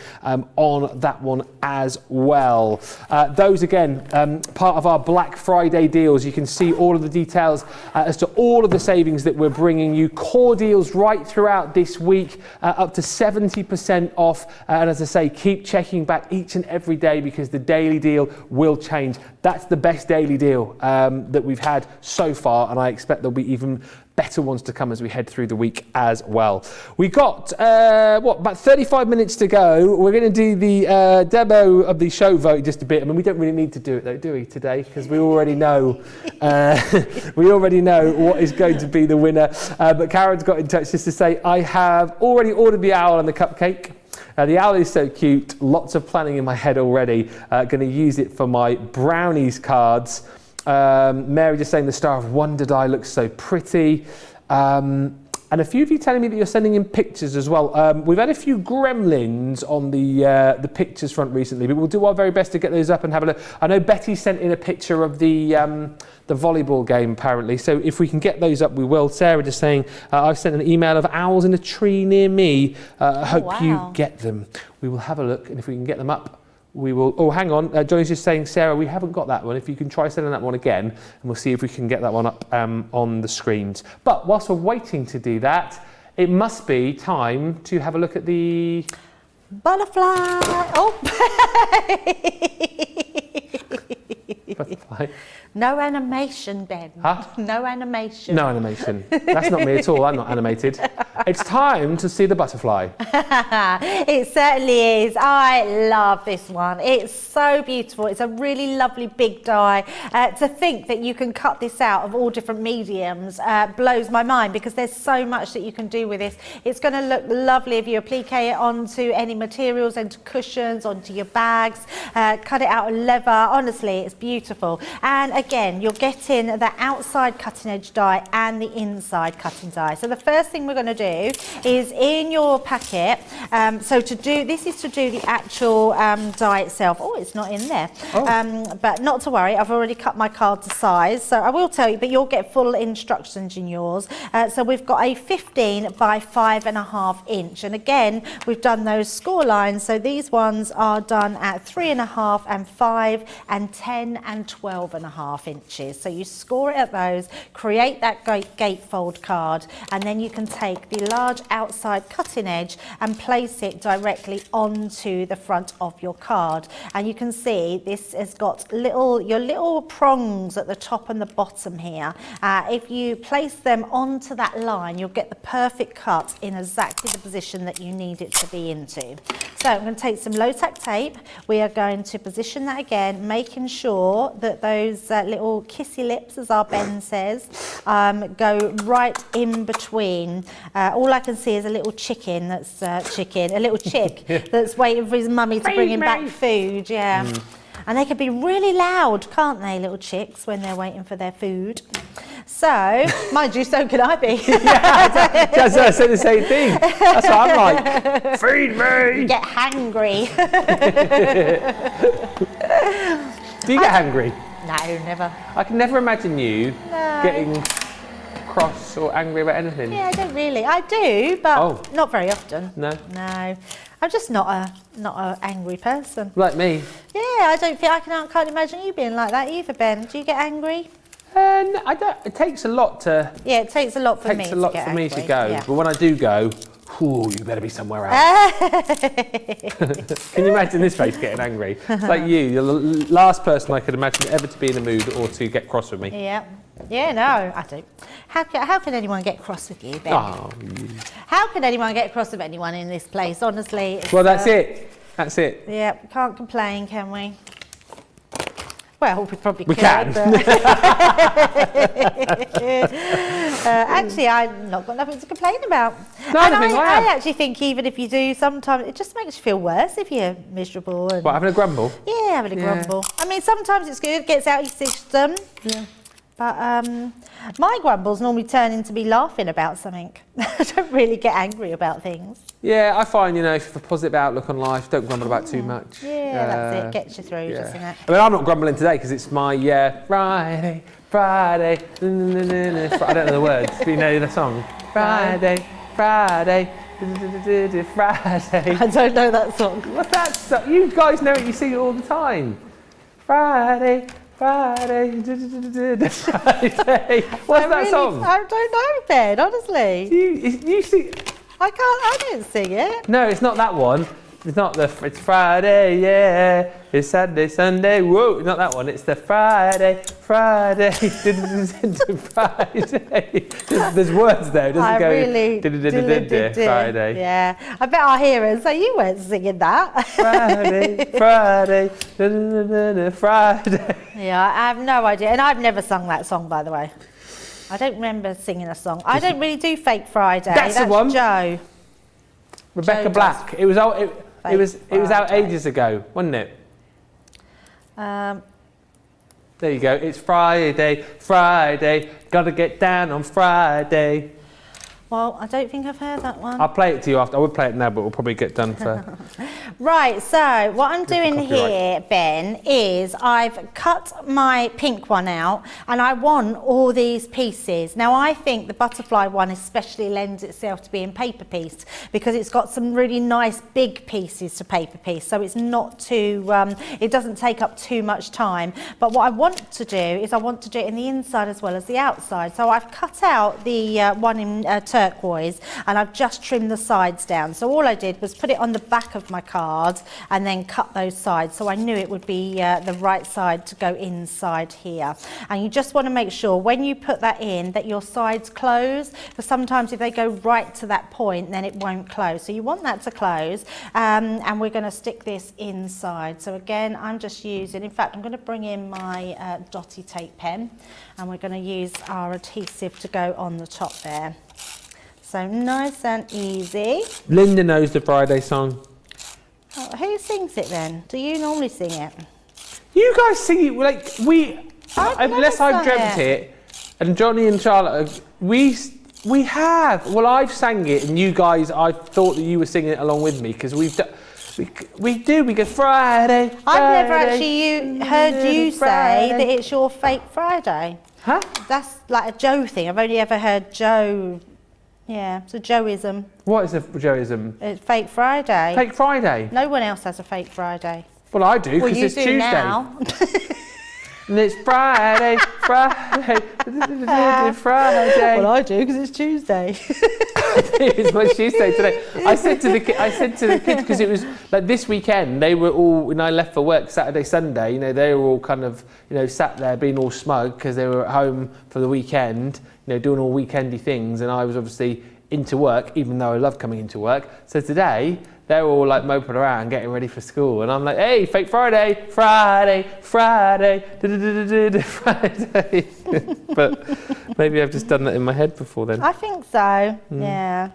on that one as well. Those, again, part of our Black Friday deals. You can see all of the details as to all of the savings that we're bringing you. Core deals right throughout this week, up to 70% off. And as I say, keep checking back each and every day because the daily deal will change. That's the best daily deal that we've had so far, and I expect there'll be even better ones to come as we head through the week as well. We've got, about 35 minutes to go. We're going to do the demo of the show vote just a bit. I mean, we don't really need to do it though, do we, today? Because we already know what is going to be the winner. But Karen's got in touch just to say, I have already ordered the owl and the cupcake. The owl is so cute, lots of planning in my head already. Going to use it for my brownies cards. Mary just saying the Star of Wonder die looks so pretty. And a few of you telling me that you're sending in pictures as well. We've had a few gremlins on the pictures front recently, but we'll do our very best to get those up and have a look. I know Betty sent in a picture of the volleyball game apparently, so if we can get those up we will. Sarah just saying I've sent an email of owls in a tree near me. I hope you get them. We will have a look, and if we can get them up we will. Oh, hang on, Johnny's just saying, Sarah, we haven't got that one. If you can try sending that one again, and we'll see if we can get that one up on the screens. But whilst we're waiting to do that, it must be time to have a look at the butterfly. Oh. butterfly. No animation, Ben. Huh? No animation. No animation. That's not me at all. I'm not animated. It's time to see the butterfly. It certainly is. I love this one. It's so beautiful. It's a really lovely big die. To think that you can cut this out of all different mediums blows my mind, because there's so much that you can do with this. It's going to look lovely if you applique it onto any materials, onto cushions, onto your bags, cut it out of leather. Honestly, it's beautiful. And again, you're getting the outside cutting edge die and the inside cutting die. So the first thing we're going to do is in your packet, this is to do the actual die itself. Oh, it's not in there. But not to worry, I've already cut my card to size, so I will tell you, but you'll get full instructions in yours. So we've got a 15 by 5.5 inch, and again we've done those score lines, so these ones are done at 3.5 and 5 and 10 and 12.5 inches. So you score it at those, create that gatefold card, and then you can take the large outside cutting edge and place it directly onto the front of your card. And you can see this has got your little prongs at the top and the bottom here. If you place them onto that line, you'll get the perfect cut in exactly the position that you need it to be into. So I'm going to take some low tack tape. We are going to position that again, making sure that those little kissy lips, as our Ben says, go right in between. All I can see is a little chicken that's a little chick that's waiting for his mummy to bring him back food. Yeah. And they can be really loud, can't they, little chicks, when they're waiting for their food. So, mind you, so can I be. Yeah, I said the same thing. That's what I'm like. Feed me. You get hangry. Do you get hangry? No, never. I can never imagine you getting cross or angry about anything. Yeah, I don't really. I do, but not very often. No. No. I'm just not a angry person. Like me. Yeah, I can't imagine you being like that either, Ben. Do you get angry? I don't. It takes a lot to. Yeah, it takes a lot for me. Takes a lot for me to go. Yeah. But when I do go, you better be somewhere else. Can you imagine this face getting angry? It's like you're the last person I could imagine ever to be in a mood or to get cross with me. Yeah. Yeah, no, I don't. How can anyone get cross with you, Ben? Oh. How can anyone get cross with anyone in this place? Honestly. Well, that's it. That's it. Yeah, can't complain, can we? Well, we probably we could. Can. Actually, I've not got nothing to complain about. No, and I actually think even if you do, sometimes it just makes you feel worse if you're miserable. And, What, having a grumble? Yeah, having a grumble. I mean, sometimes it's good, gets out your system. Yeah. But my grumbles normally turn into me laughing about something. I don't really get angry about things. Yeah, I find, if you have a positive outlook on life, don't grumble about too much. Yeah, that's it. Gets you through, doesn't it? I mean, I'm not grumbling today because it's my Friday. I don't know the words, but you know the song. Friday. Friday. I don't know that song. What's that song? You guys know it, you sing it all the time. Friday. Friday. What's that song? I don't know, Ben, honestly. You sing. I didn't sing it. No, it's not that one. It's not it's Friday, yeah. It's Saturday, Sunday, whoa. It's not that one. It's the Friday. Friday. There's words there. It doesn't go. Friday. Yeah. I bet I'll hear it and say you weren't singing that. Friday. Yeah, I have no idea. And I've never sung that song, by the way. I don't remember singing a song. I don't really do Fake Friday. That's the one. Joe. Rebecca Joe Black. It was out ages ago, wasn't it? There you go. It's Friday. Gotta get down on Friday. Well, I don't think I've heard that one. I'll play it to you after. I would play it now, but we'll probably get done for. Right, so what I'm doing here, Ben, is I've cut my pink one out and I want all these pieces. Now, I think the butterfly one especially lends itself to being paper pieced because it's got some really nice big pieces to paper piece, so it's not too, it doesn't take up too much time. But what I want to do is I want to do it in the inside as well as the outside. So I've cut out the one in turquoise turquoise, and I've just trimmed the sides down. So all I did was put it on the back of my card and then cut those sides, so I knew it would be the right side to go inside here. And you just want to make sure when you put that in that your sides close, because sometimes if they go right to that point then it won't close. So you want that to close, and we're going to stick this inside. So again, I'm just using, in fact I'm going to bring in my dotty tape pen, and we're going to use our adhesive to go on the top there. So nice and easy. Linda knows the Friday song. Oh, who sings it then? Do you normally sing it? You guys sing it like unless I've dreamt it, and Johnny and Charlotte, we have. Well, I've sang it, and you guys, I thought that you were singing it along with me, because we go Friday. I've never actually heard you say that it's your fake Friday. Huh? That's like a Joe thing. I've only ever heard Joe. Yeah, it's a Joeism. What is a Joeism? It's fake Friday. Fake Friday? No one else has a fake Friday. Well, I do, because you it's do Tuesday. Now. And it's Friday, Friday. Well, I do, because it's Tuesday. It's my Tuesday today. I said to the kids, because it was like this weekend, they were all, when I left for work Saturday, Sunday, you know, they were all kind of, you know, sat there being all smug because they were at home for the weekend, you know, doing all weekendy things, and I was obviously into work, even though I love coming into work. So today, they're all like moping around, getting ready for school, and I'm like, hey, fake Friday, Friday, Friday, Friday. But maybe I've just done that in my head before then. I think so, yeah.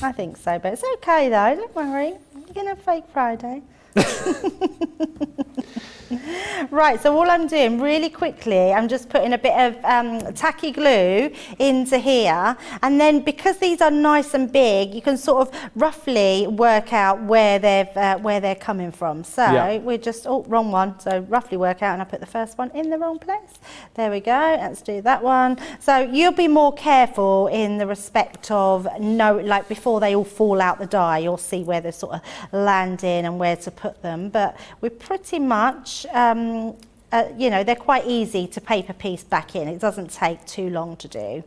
I think so, but it's okay though, don't worry. You're going to have fake Friday. Right, so all I'm doing really quickly, I'm just putting a bit of tacky glue into here, and then because these are nice and big, you can sort of roughly work out where they're coming from. So we're just, wrong one, so roughly work out, and I put the first one in the wrong place. There we go, let's do that one. So you'll be more careful in the respect of, like before they all fall out the die, you'll see where they're sort of landing and where to put them, but we're pretty much you know, they're quite easy to paper piece back in. It doesn't take too long to do.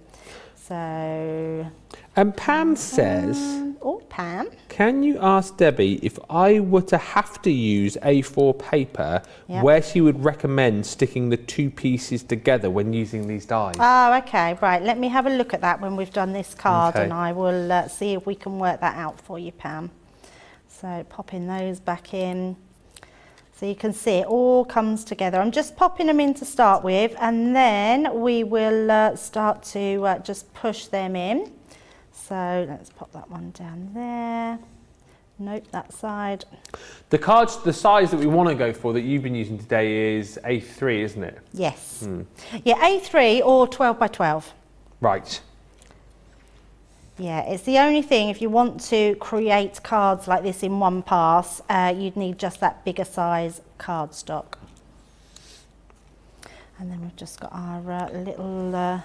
So. And Pam says, Pam, can you ask Debbie if I were to have to use A4 paper, where she would recommend sticking the two pieces together when using these dies? Oh, okay, right. Let me have a look at that when we've done this card, and I will see if we can work that out for you, Pam. So popping those back in. So you can see it all comes together. I'm just popping them in to start with, and then we will start to just push them in. So let's pop that one down there. Nope, that side. The cards, the size that we want to go for that you've been using today is A3, isn't it? Yes. Yeah, A3 or 12 by 12. Right. Yeah, it's the only thing, if you want to create cards like this in one pass, you'd need just that bigger size cardstock. And then we've just got our little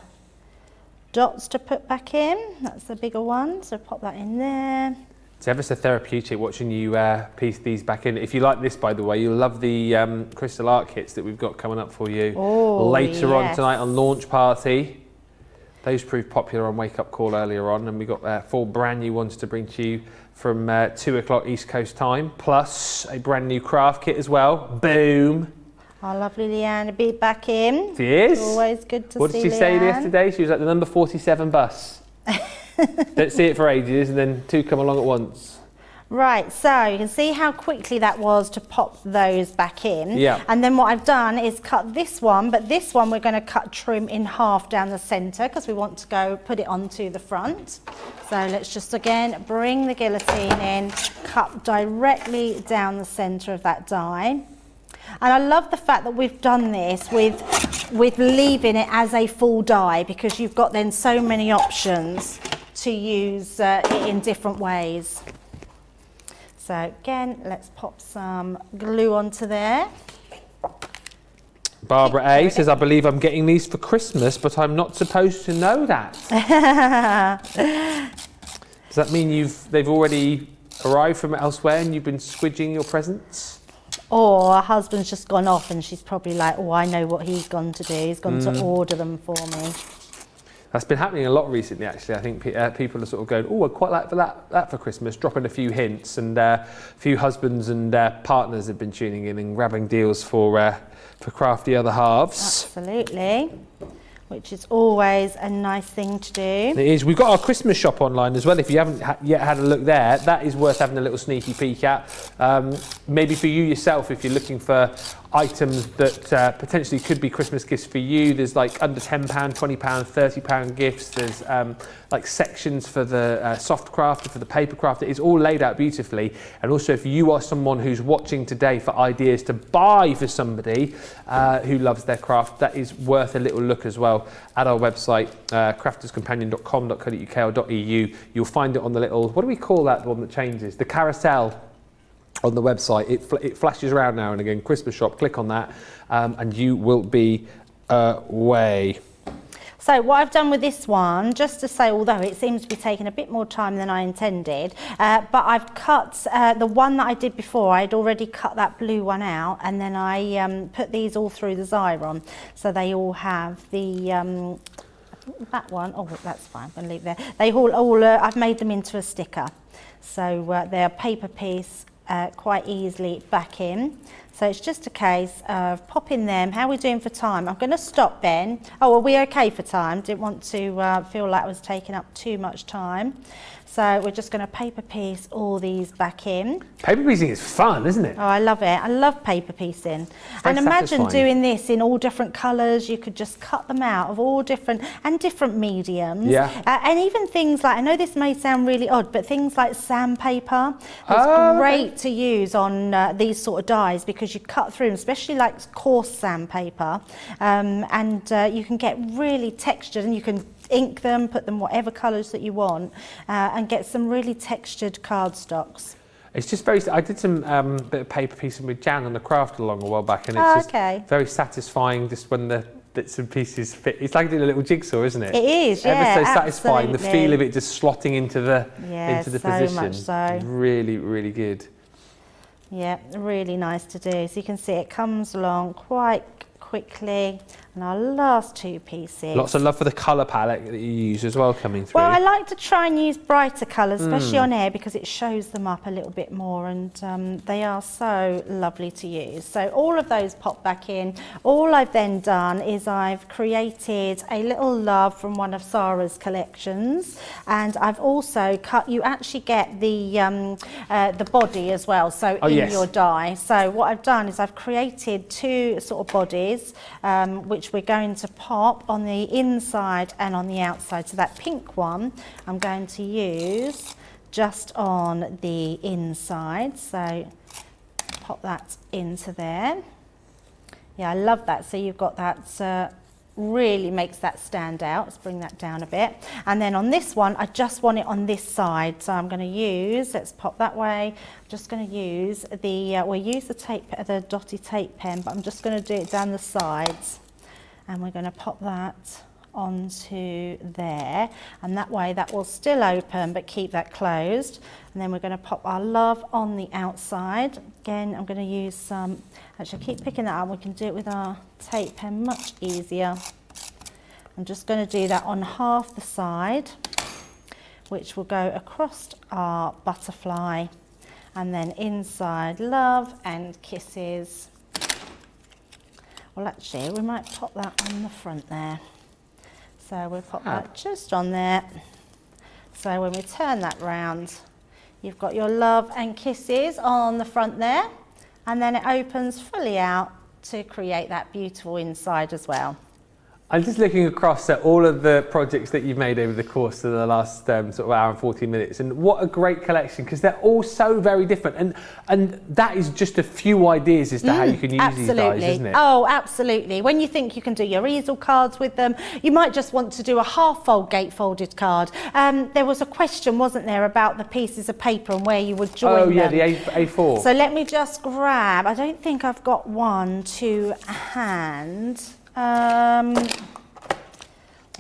dots to put back in. That's the bigger one, so pop that in there. It's ever so therapeutic watching you piece these back in. If you like this, by the way, you'll love the crystal art kits that we've got coming up for you later on tonight on Launch Party. Those proved popular on Wake Up Call earlier on, and we got 4 brand new ones to bring to you from 2 o'clock East Coast time, plus a brand new craft kit as well. Boom! Our lovely Leanne will be back in. She is. It's always good to see Leanne. What did she say yesterday? She was at the number 47 bus. Don't see it for ages, and then 2 come along at once. Right, so you can see how quickly that was to pop those back in. Yeah. And then what I've done is cut this one, but this one we're going to cut trim in half down the centre because we want to go put it onto the front. So let's just again bring the guillotine in, cut directly down the centre of that die. And I love the fact that we've done this with leaving it as a full die, because you've got then so many options to use it in different ways. So again, let's pop some glue onto there. Barbara A says, I believe I'm getting these for Christmas, but I'm not supposed to know that. Does that mean they've already arrived from elsewhere and you've been squidging your presents? Or her husband's just gone off and she's probably like, oh, I know what he's gone to do. He's gone to order them for me. That's been happening a lot recently, actually. I think people are sort of going, oh, I'd quite like that for Christmas, dropping a few hints, and a few husbands and partners have been tuning in and grabbing deals for crafty other halves. Absolutely. Which is always a nice thing to do. It is. We've got our Christmas shop online as well. If you haven't yet had a look there, that is worth having a little sneaky peek at. Maybe for you yourself, if you're looking for items that potentially could be Christmas gifts for you. There's like under £10, £20, £30 gifts. There's like sections for the soft craft, for the paper craft. It's all laid out beautifully. And also, if you are someone who's watching today for ideas to buy for somebody who loves their craft, that is worth a little look as well at our website, crafterscompanion.com.co.uk or .eu. You'll find it on the little, what do we call that one that changes? The carousel on the website. It flashes around now and again. Christmas shop, click on that and you will be away. So what I've done with this one, just to say, although it seems to be taking a bit more time than I intended, but I've cut the one that I did before. I'd already cut that blue one out, and then I put these all through the Xyron, so they all have the that one. Oh, that's fine. I'm going to leave there. They all I've made them into a sticker, so they're paper piece. Quite easily back in. So it's just a case of popping them. How are we doing for time? I'm going to stop, Ben. Oh, are we okay for time? Didn't want to feel like I was taking up too much time. So we're just going to paper piece all these back in. Paper piecing is fun, isn't it? Oh, I love it. I love paper piecing. And imagine doing this in all different colours. You could just cut them out of all different mediums. Yeah. And even things like, I know this may sound really odd, but things like sandpaper. It's great to use on these sort of dies because you cut through them, especially like coarse sandpaper. And you can get really textured, and you can ink them, put them whatever colours that you want, and get some really textured cardstocks. It's just very. I did some bit of paper piecing with Jan on the craft along a while back, and it's just very satisfying just when the bits and pieces fit. It's like doing a little jigsaw, isn't it? It is, ever so satisfying. The feel of it just slotting into the so position. Much so. Really, really good. Yeah, really nice to do. So you can see it comes along quite quickly. And our last two pieces. Lots of love for the colour palette that you use as well coming through. Well, I like to try and use brighter colours, especially on air, because it shows them up a little bit more, and they are so lovely to use. So all of those pop back in. All I've then done is I've created a little love from one of Sarah's collections, and I've also cut, you actually get the body as well, so in your die. So what I've done is I've created two sort of bodies, which we're going to pop on the inside and on the outside. So that pink one I'm going to use just on the inside. So pop that into there. Yeah, I love that. So you've got that, really makes that stand out. Let's bring that down a bit. And then on this one, I just want it on this side. So I'm going to use, let's pop that way. I'm just going to use the, we'll use the tape, the dotty tape pen, but I'm just going to do it down the sides. And we're going to pop that onto there, and that way that will still open but keep that closed. And then we're going to pop our love on the outside. Again, I'm going to use some, actually I keep picking that up, we can do it with our tape pen much easier. I'm just going to do that on half the side, which will go across our butterfly, and then inside love and kisses. Well, actually, we might pop that on the front there. So we'll pop that just on there. So when we turn that round, you've got your love and kisses on the front there, and then it opens fully out to create that beautiful inside as well. I'm just looking across at all of the projects that you've made over the course of the last sort of hour and 40 minutes, and what a great collection, because they're all so very different, and that is just a few ideas as to how you can use these dies, isn't it? Oh, absolutely. When you think you can do your easel cards with them, you might just want to do a half-fold gatefolded card. There was a question, wasn't there, about the pieces of paper and where you would join them. Oh yeah, the A4. So let me just grab, I don't think I've got one to hand. What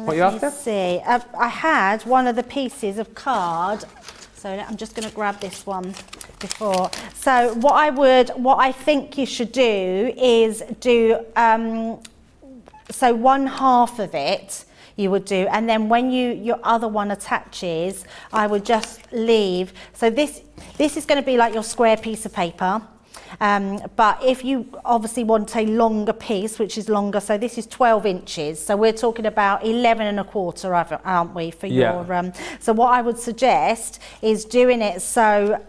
are you after? See, I had one of the pieces of card, so I'm just going to grab this one before. So what I think you should do is do, so one half of it, you would do. And then when your other one attaches, I would just leave. So this is going to be like your square piece of paper. But if you obviously want a longer piece, which is longer, so this is 12 inches. So we're talking about 11 1/4, aren't we, for your... So what I would suggest is doing it so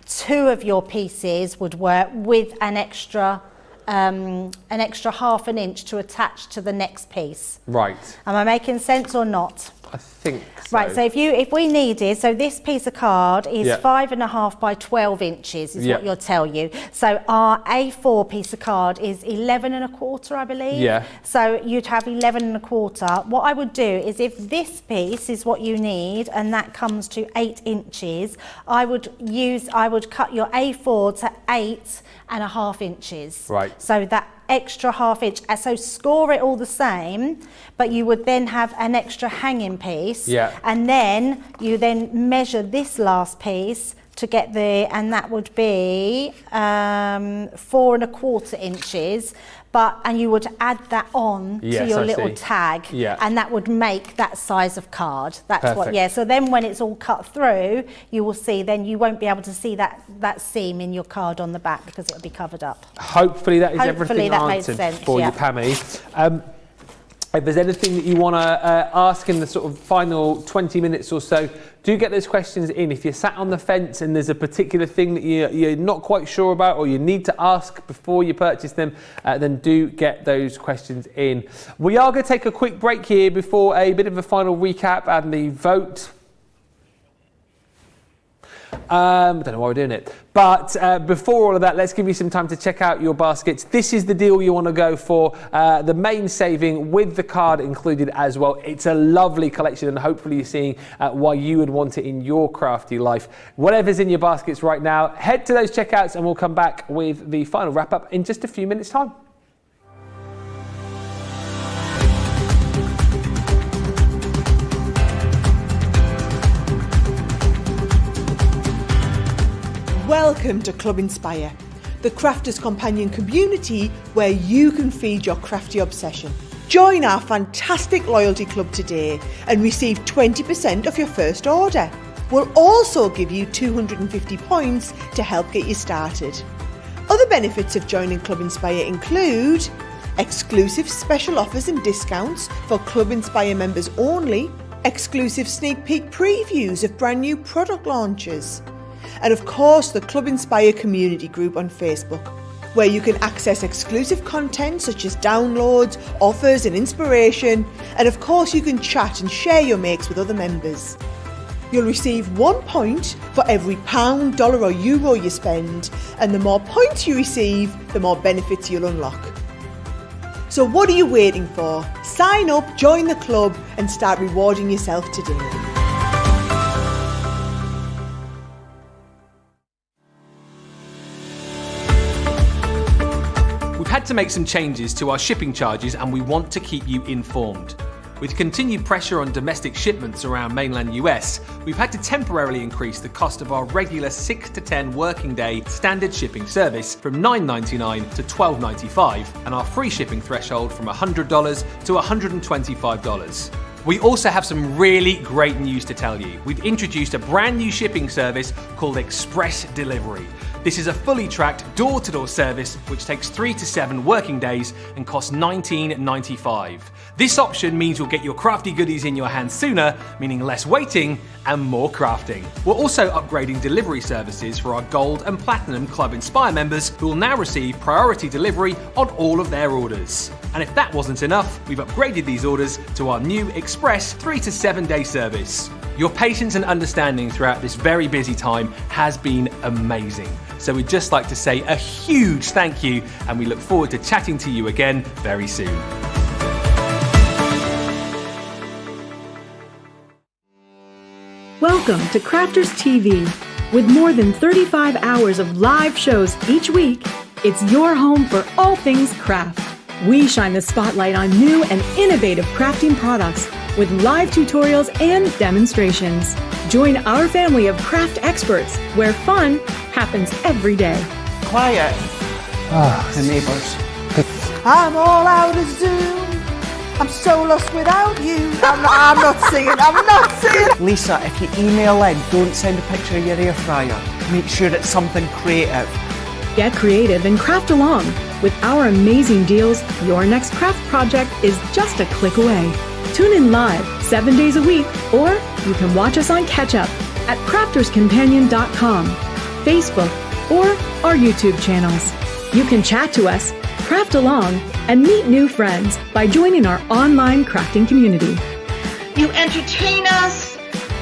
2 of your pieces would work with an extra 1/2 inch to attach to the next piece. Right. Am I making sense or not? I think so. Right, so if we needed, so this piece of card is 5.5 by 12 inches is what you'll tell you. So our A4 piece of card is 11 1/4, I believe. Yeah. So you'd have 11 1/4. What I would do is if this piece is what you need and that comes to 8 inches, I would cut your A4 to 8.5 inches. Right. So that extra 1/2 inch, so score it all the same, but you would then have an extra hanging piece, and then you then measure this last piece to get and that would be 4 1/4 inches, and you would add that on to your little tag, and that would make that size of card. That's Perfect. so then when it's all cut through, you will see, then you won't be able to see that seam in your card on the back because it'll be covered up. Hopefully that is everything that made answered sense, for you, Pammy. If there's anything that you want to ask in the sort of final 20 minutes or so, do get those questions in. If you're sat on the fence and there's a particular thing that you're not quite sure about or you need to ask before you purchase them, then do get those questions in. We are going to take a quick break here before a bit of a final recap and the vote. I don't know why we're doing it. But before all of that, let's give you some time to check out your baskets. This is the deal you want to go for. The main saving with the card included as well. It's a lovely collection and hopefully you're seeing why you would want it in your crafty life. Whatever's in your baskets right now, head to those checkouts and we'll come back with the final wrap up in just a few minutes' time. Welcome to Club Inspire, the crafters companion community where you can feed your crafty obsession. Join our fantastic loyalty club today and receive 20% off your first order. We'll also give you 250 points to help get you started. Other benefits of joining Club Inspire include exclusive special offers and discounts for Club Inspire members only, exclusive sneak peek previews of brand new product launches, and of course the Club Inspire community group on Facebook, where you can access exclusive content such as downloads, offers and inspiration, and of course you can chat and share your makes with other members. You'll receive 1 point for every £1, dollar or euro you spend, and the more points you receive, the more benefits you'll unlock. So what are you waiting for? Sign up, join the club and start rewarding yourself today. We've had to make some changes to our shipping charges and we want to keep you informed. With continued pressure on domestic shipments around mainland US, we've had to temporarily increase the cost of our regular 6 to 10 working day standard shipping service from $9.99 to $12.95 and our free shipping threshold from $100 to $125. We also have some really great news to tell you. We've introduced a brand new shipping service called Express Delivery. This is a fully tracked door-to-door service which takes 3 to 7 working days and costs $19.95. This option means you'll get your crafty goodies in your hands sooner, meaning less waiting and more crafting. We're also upgrading delivery services for our Gold and Platinum Club Inspire members who will now receive priority delivery on all of their orders. And if that wasn't enough, we've upgraded these orders to our new Express 3 to 7 day service. Your patience and understanding throughout this very busy time has been amazing. So we'd just like to say a huge thank you and we look forward to chatting to you again very soon. Welcome to Crafters TV. With more than 35 hours of live shows each week, it's your home for all things craft. We shine the spotlight on new and innovative crafting products with live tutorials and demonstrations. Join our family of craft experts where fun happens every day. Quiet. The neighbours. I'm all out of Zoom. I'm so lost without you. I'm not singing. I'm not singing. Lisa, if you email in, don't send a picture of your air fryer. Make sure it's something creative. Get creative and craft along. With our amazing deals, your next craft project is just a click away. Tune in live 7 days a week, or you can watch us on Catch Up at crafterscompanion.com, Facebook, or our YouTube channels. You can chat to us, craft along, and meet new friends by joining our online crafting community. You entertain us.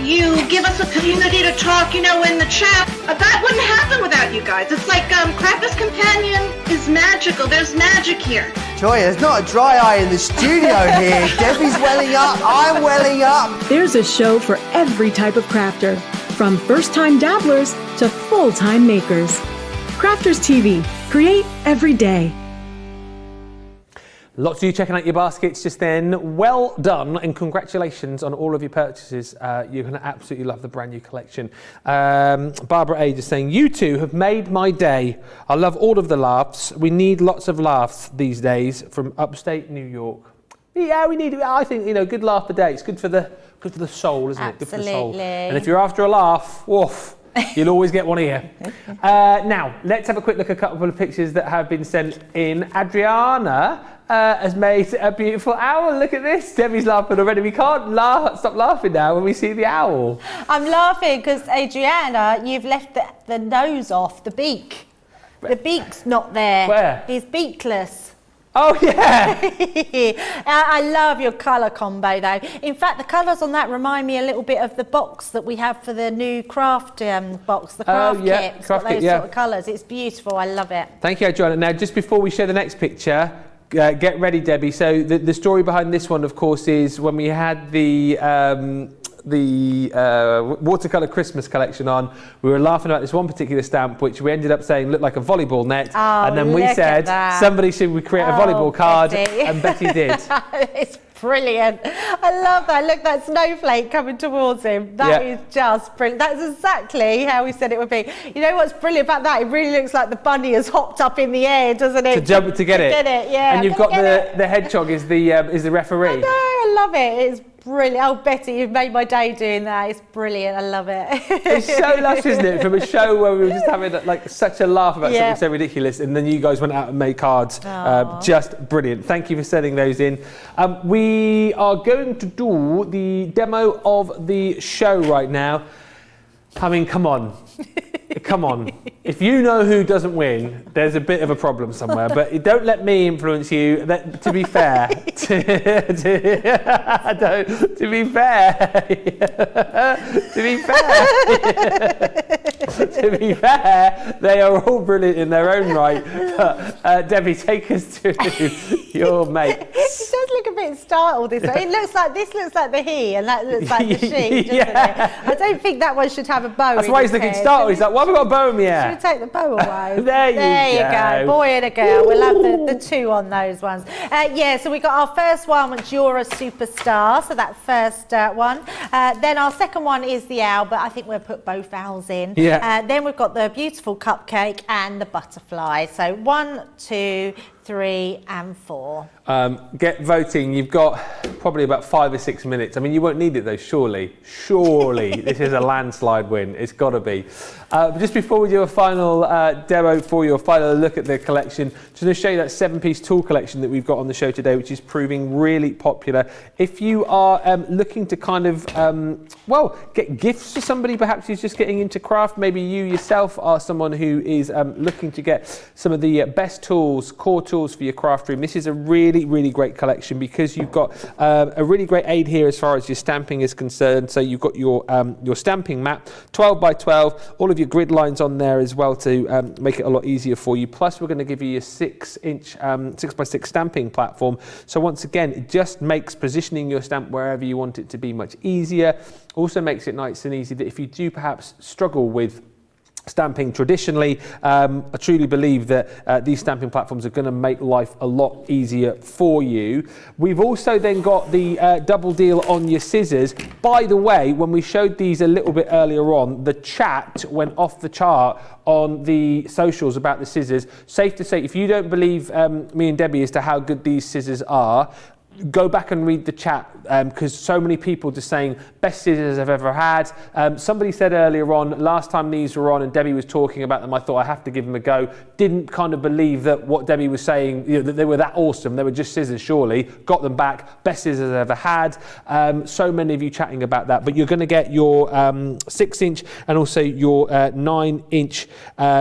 You give us a community to talk, in the chat. That wouldn't happen without you guys. It's like Crafters Companion is magical. There's magic here. Joy, there's not a dry eye in the studio here. Debbie's welling up, I'm welling up. There's a show for every type of crafter, from first-time dabblers to full-time makers. Crafters TV. Create every day. Lots of you checking out your baskets just then. Well done and congratulations on all of your purchases. You're going to absolutely love the brand new collection. Barbara A just saying, you two have made my day. I love all of the laughs. We need lots of laughs these days from upstate New York. Yeah, we need, I think, good laugh a day. It's good for the soul, isn't it? Good for the soul. Absolutely. And if you're after a laugh, woof. You'll always get one here. Now, let's have a quick look at a couple of pictures that have been sent in. Adriana has made a beautiful owl. Look at this. Debbie's laughing already. We can't stop laughing now when we see the owl. I'm laughing because, Adriana, you've left the nose off, the beak. The beak's not there. Where? He's beakless. Oh, yeah. I love your colour combo, though. In fact, the colours on that remind me a little bit of the box that we have for the new craft box, the craft kit. It's got those sort of colours. It's beautiful. I love it. Thank you, Adriana. Now, just before we show the next picture, get ready, Debbie. So the story behind this one, of course, is when we had the watercolour Christmas collection on, we were laughing about this one particular stamp which we ended up saying looked like a volleyball net, and then we said somebody should create a volleyball card, Betty. And Betty did. It's brilliant. I love that. Look, that snowflake coming towards him. That is just brilliant. That's exactly how we said it would be. You know what's brilliant about that? It really looks like the bunny has hopped up in the air, doesn't it? To jump to get it. Yeah. And you've got the hedgehog is the referee. I know, I love it. It's brilliant. Oh, Betty, you've made my day doing that. It's brilliant. I love it. It's so lush, isn't it? From a show where we were just having like such a laugh about something so ridiculous, and then you guys went out and made cards. Just brilliant. Thank you for sending those in. We are going to do the demo of the show right now. I mean, come on. Come on. If you know who doesn't win, there's a bit of a problem somewhere. But don't let me influence you. To be fair, to be fair, they are all brilliant in their own right. But Debbie, take us to your mates. It does look a bit startled this way. This looks like the he, and that looks like the she, doesn't it? I don't think that one should have a bow. That's why he's looking startled. He's like, why have I got a bow in my hair? Should we take the bow away? There you go. Boy and a girl. We'll have the two on those ones. So we got our first one, which you're a superstar. So that first one. Then our second one is the owl, but I think we'll put both owls in. Then we've got the beautiful cupcake and the butterfly. So 1, 2, 3 and 4. Get voting. You've got probably about 5 or 6 minutes. I mean, you won't need it though, surely. This is a landslide win. It's got to be. Just before we do a final demo for you, a final look at the collection, just going to show you that 7-piece tool collection that we've got on the show today, which is proving really popular. If you are looking to kind of, get gifts for somebody perhaps who's just getting into craft, maybe you yourself are someone who is looking to get some of the best tools, core tools for your craft room, this is a really great collection because you've got a really great aid here as far as your stamping is concerned. So you've got your stamping map, 12 by 12, all of your grid lines on there as well to make it a lot easier for you. Plus we're going to give you a 6-inch 6x6 stamping platform. So once again, it just makes positioning your stamp wherever you want it to be much easier. Also makes it nice and easy that if you do perhaps struggle with stamping traditionally, I truly believe that these stamping platforms are going to make life a lot easier for you. We've also then got the double deal on your scissors. By the way, when we showed these a little bit earlier on, the chat went off the chart on the socials about the scissors. Safe to say, if you don't believe me and Debbie as to how good these scissors are, go back and read the chat because so many people just saying best scissors I've ever had. Somebody said earlier on, last time these were on and Debbie was talking about them, I thought I have to give them a go. Didn't kind of believe that what Debbie was saying, you know, that they were that awesome. They were just scissors, surely. Got them back. Best scissors I've ever had. So many of you chatting about that. But you're going to get your 6-inch and also your 9-inch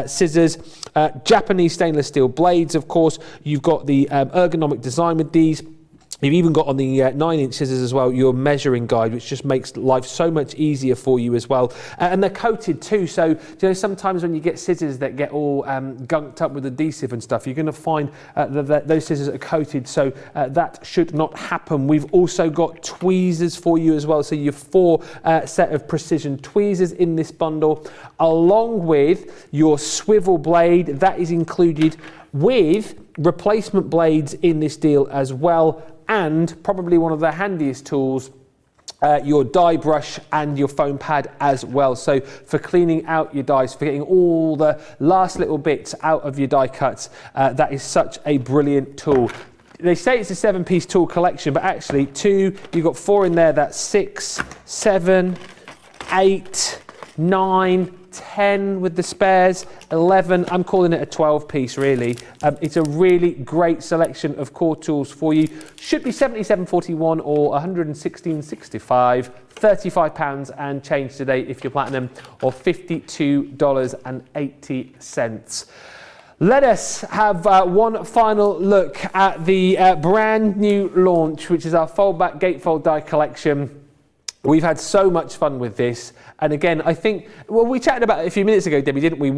scissors. Japanese stainless steel blades, of course. You've got the ergonomic design with these. You've even got on the 9-inch scissors as well your measuring guide, which just makes life so much easier for you as well. And they're coated too, so you know, sometimes when you get scissors that get all gunked up with adhesive and stuff, you're going to find that those scissors are coated, so that should not happen. We've also got tweezers for you as well, so you have 4 set of precision tweezers in this bundle, along with your swivel blade. That is included with replacement blades in this deal as well. And probably one of the handiest tools, your die brush and your foam pad as well. So for cleaning out your dies, for getting all the last little bits out of your die cuts, that is such a brilliant tool. They say it's a 7-piece tool collection, but actually you've got 4 in there. That's 6, 7, 8, 9, 10 with the spares, 11, I'm calling it a 12-piece really. It's a really great selection of core tools for you. Should be £77.41 or £116.65, £35 and change today if you're platinum, or $52.80. Let us have one final look at the brand new launch, which is our Foldback Gatefold die collection. We've had so much fun with this, and again, I think, well, we chatted about it a few minutes ago, Debbie, didn't we?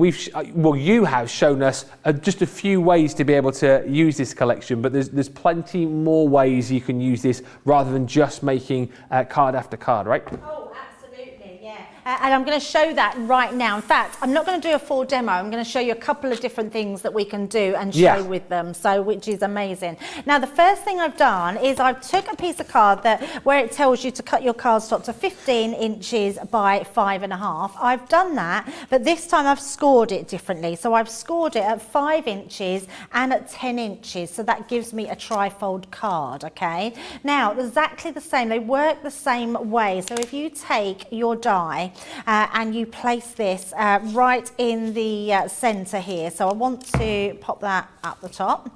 You have shown us just a few ways to be able to use this collection, but there's plenty more ways you can use this rather than just making card after card, right? Oh, absolutely, yeah. And I'm going to show that right now. In fact, I'm not going to do a full demo. I'm going to show you a couple of different things that we can do and show with them, so which is amazing. Now, the first thing I've done is I've took a piece of card where it tells you to cut your cardstock to 15 inches by 5.5. I've done that, but this time I've scored it differently. So I've scored it at 5 inches and at 10 inches. So that gives me a trifold card, okay? Now, exactly the same. They work the same way. So if you take your die and you place this right in the center here. So I want to pop that up the top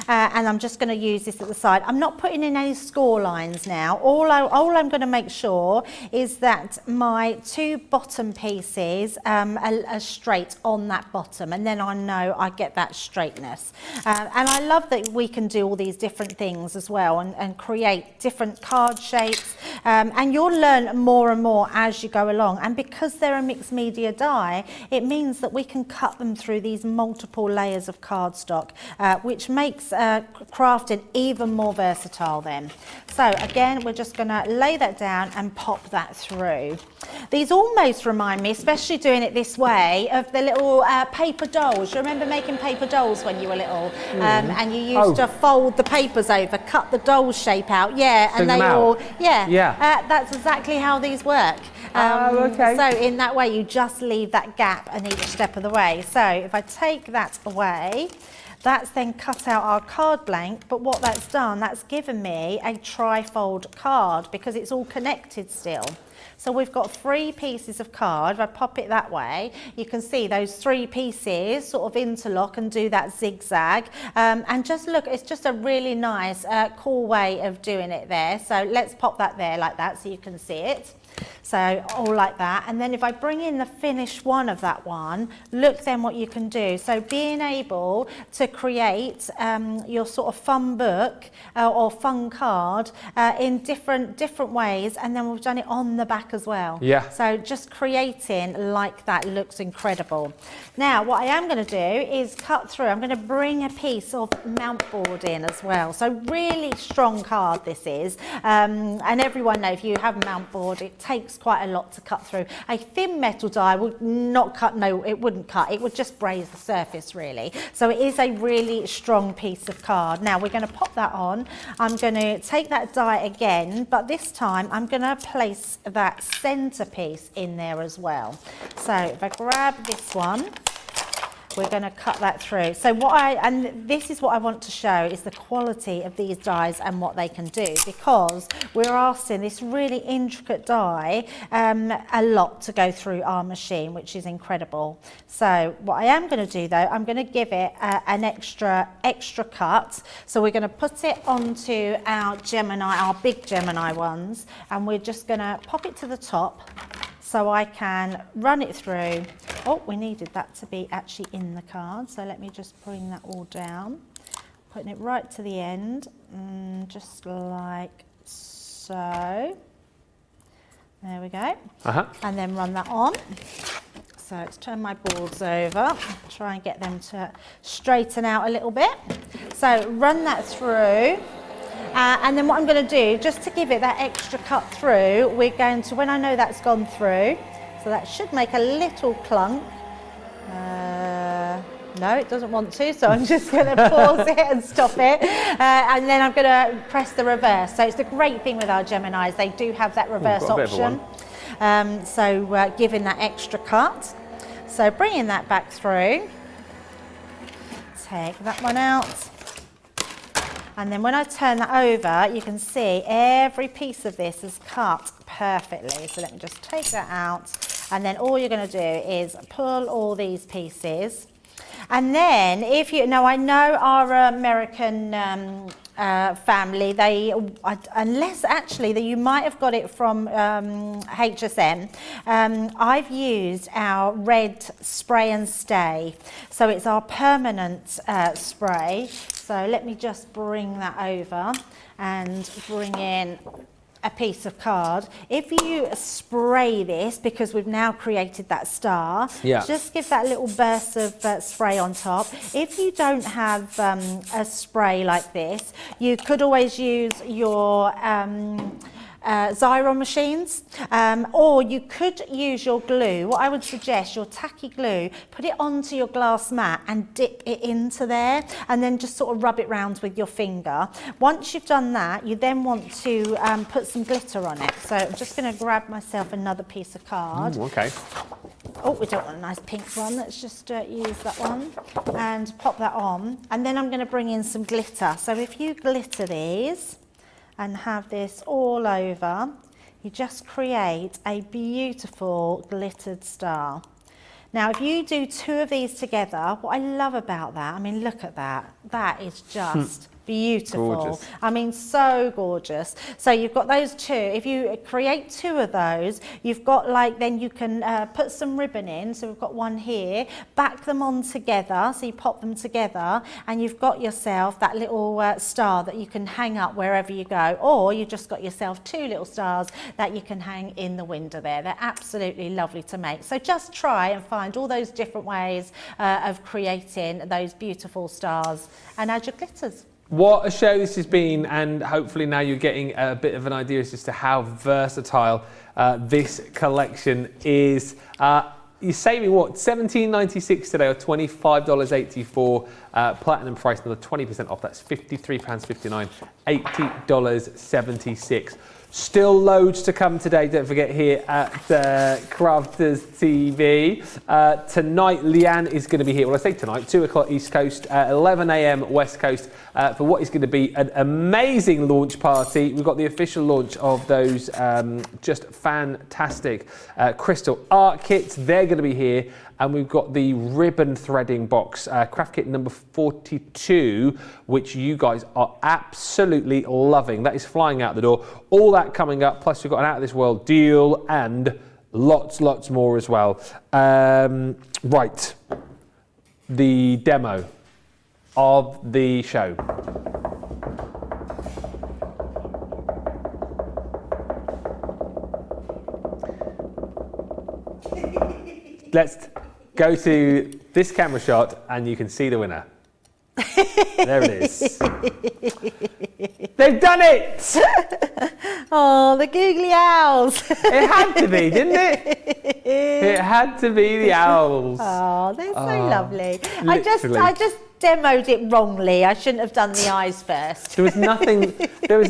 and I'm just going to use this at the side. I'm not putting in any score lines now. All I'm going to make sure is that my 2 bottom pieces are straight on that bottom, and then I know I get that straightness. And I love that we can do all these different things as well and create different card shapes, and you'll learn more and more as you go along. And because they're a mixed media die, it means that we can cut them through these multiple layers of cardstock, which makes crafting even more versatile then. So again, we're just going to lay that down and pop that through. These almost remind me, especially doing it this way, of the little paper dolls. You remember making paper dolls when you were little? And you used to fold the papers over, cut the doll shape out, and they all, that's exactly how these work. Okay. So in that way, you just leave that gap at each step of the way. So if I take that away, that's then cut out our card blank, but what that's done, that's given me a trifold card because it's all connected still. So we've got 3 pieces of card. If I pop it that way, you can see those 3 pieces sort of interlock and do that zigzag. And just look, it's just a really nice, cool way of doing it there. So let's pop that there like that so you can see it. So all like that, and then if I bring in the finished one of that one, look then what you can do. So being able to create your sort of fun book or fun card in different ways, and then we've done it on the back as well. So just creating like that looks incredible. Now what I am going to do is cut through. I'm going to bring a piece of mount board in as well. So really strong card this is, and everyone knows if you have mount board, it takes quite a lot to cut through. A thin metal die would not cut, no, it wouldn't cut, it would just braze the surface really. So it is a really strong piece of card. Now we're going to pop that on. I'm going to take that die again, but this time I'm going to place that center piece in there as well. So if I grab this one, we're going to cut that through. So and this is what I want to show is the quality of these dies and what they can do, because we're asking this really intricate die a lot to go through our machine, which is incredible. So what I am going to do though, I'm going to give it an extra cut. So we're going to put it onto our Gemini, our big Gemini ones, and we're just going to pop it to the top so I can run it through. Oh, we needed that to be actually in the card, so let me just bring that all down, putting it right to the end, just like so. There we go. And then run that on. So let's turn my boards over, try and get them to straighten out a little bit. So run that through. And then what I'm going to do, just to give it that extra cut through, we're going to, when I know that's gone through, so that should make a little clunk. No, it doesn't want to, so I'm just going to pause it and stop it. And then I'm going to press the reverse. So it's the great thing with our Geminis, they do have that reverse option. Giving that extra cut. So bringing that back through, take that one out. And then when I turn that over, you can see every piece of this is cut perfectly. So let me just take that out. And then all you're going to do is pull all these pieces. And then if you, now I know our American family, unless actually that you might have got it from HSN, I've used our red spray and stay. So it's our permanent spray. So let me just bring that over and bring in a piece of card. If you spray this, because we've now created that star, just give that little burst of spray on top. If you don't have a spray like this, you could always use your Xyron machines, or you could use your glue. What I would suggest, your tacky glue, put it onto your glass mat and dip it into there, and then just sort of rub it round with your finger. Once you've done that, you then want to put some glitter on it. So I'm just going to grab myself another piece of card. Okay. Oh, we don't want a nice pink one. Let's just use that one and pop that on. And then I'm going to bring in some glitter. So if you glitter these and have this all over, you just create a beautiful glittered star. Now, if you do two of these together, what I love about that, I mean, look at that. That is just beautiful. Gorgeous. I mean, so gorgeous. So you've got those two. If you create two of those, you've got then you can put some ribbon in. So we've got one here, back them on together. So you pop them together and you've got yourself that little star that you can hang up wherever you go. Or you just got yourself two little stars that you can hang in the window there. They're absolutely lovely to make. So just try and find all those different ways of creating those beautiful stars and add your glitters. What a show this has been, and hopefully now you're getting a bit of an idea as to how versatile this collection is. You're saving what, $17.96 today, or $25.84 platinum price, another 20% off. That's £53.59, $80.76. Still loads to come today. Don't forget, here at Crafters TV. Tonight, Leanne is going to be here. Well, I say tonight, 2 o'clock East Coast, 11 a.m. West Coast, for what is going to be an amazing launch party. We've got the official launch of those just fantastic crystal art kits. They're going to be here. And we've got the ribbon threading box, craft kit number 42, which you guys are absolutely loving. That is flying out the door. All that coming up, plus we've got an out of this world deal and lots more as well. Right, the demo of the show. Let's go to this camera shot and you can see the winner. There it is. They've done it! Oh, the googly owls. It had to be, didn't it? It had to be the owls. Oh, they're so lovely. Literally. I just demoed it wrongly. I shouldn't have done the eyes first. There was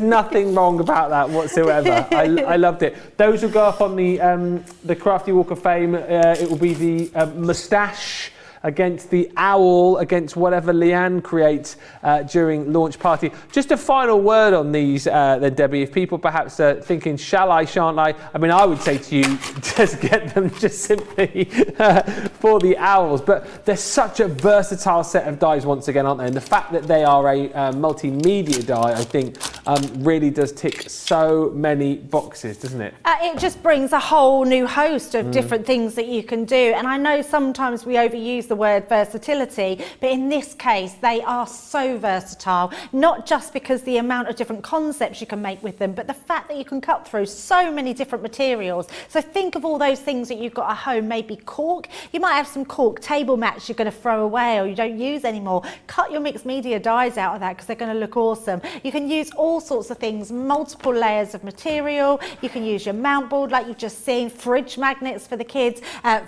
nothing wrong about that whatsoever. I loved it. Those will go up on the Crafty Walk of Fame. It will be the moustache against the owl, against whatever Leanne creates during launch party. Just a final word on these then, Debbie. If people perhaps are thinking, shall I, shan't I? I mean, I would say to you, just get them just simply for the owls. But they're such a versatile set of dies once again, aren't they? And the fact that they are a multimedia die, I think, really does tick so many boxes, doesn't it? It just brings a whole new host of different things that you can do. And I know sometimes we overuse the word versatility, but in this case, they are so versatile, not just because the amount of different concepts you can make with them, but the fact that you can cut through so many different materials. So think of all those things that you've got at home, maybe cork. You might have some cork table mats you're going to throw away or you don't use anymore. Cut your mixed media dies out of that because they're going to look awesome. You can use all sorts of things, multiple layers of material. You can use your mount board like you've just seen, fridge magnets for the kids,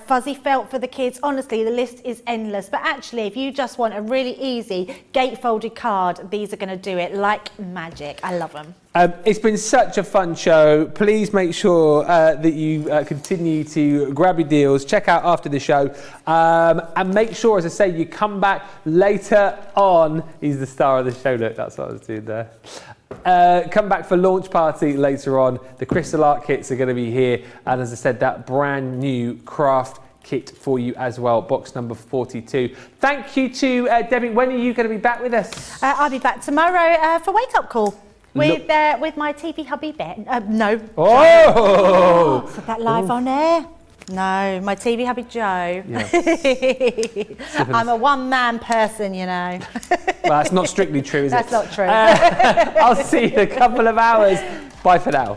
fuzzy felt for the kids. Honestly, the list is endless. But actually, if you just want a really easy gatefolded card, these are going to do it like magic. I love them. It's been such a fun show. Please make sure that you continue to grab your deals, check out after the show, and make sure, as I say, you come back later on. He's the star of the show, look, that's what I was doing there. Come back for launch party later on. The crystal art kits are going to be here, and as I said, that brand new craft kit for you as well, box number 42. Thank you to Debbie. When are you going to be back with us? I'll be back tomorrow for Wake Up Call. With my TV hubby Ben. No. Oh! Put that live on air. No, my TV hubby Joe. Yeah. I'm a one-man person, you know. Well, that's not strictly true, is it? That's not true. I'll see you in a couple of hours. Bye for now.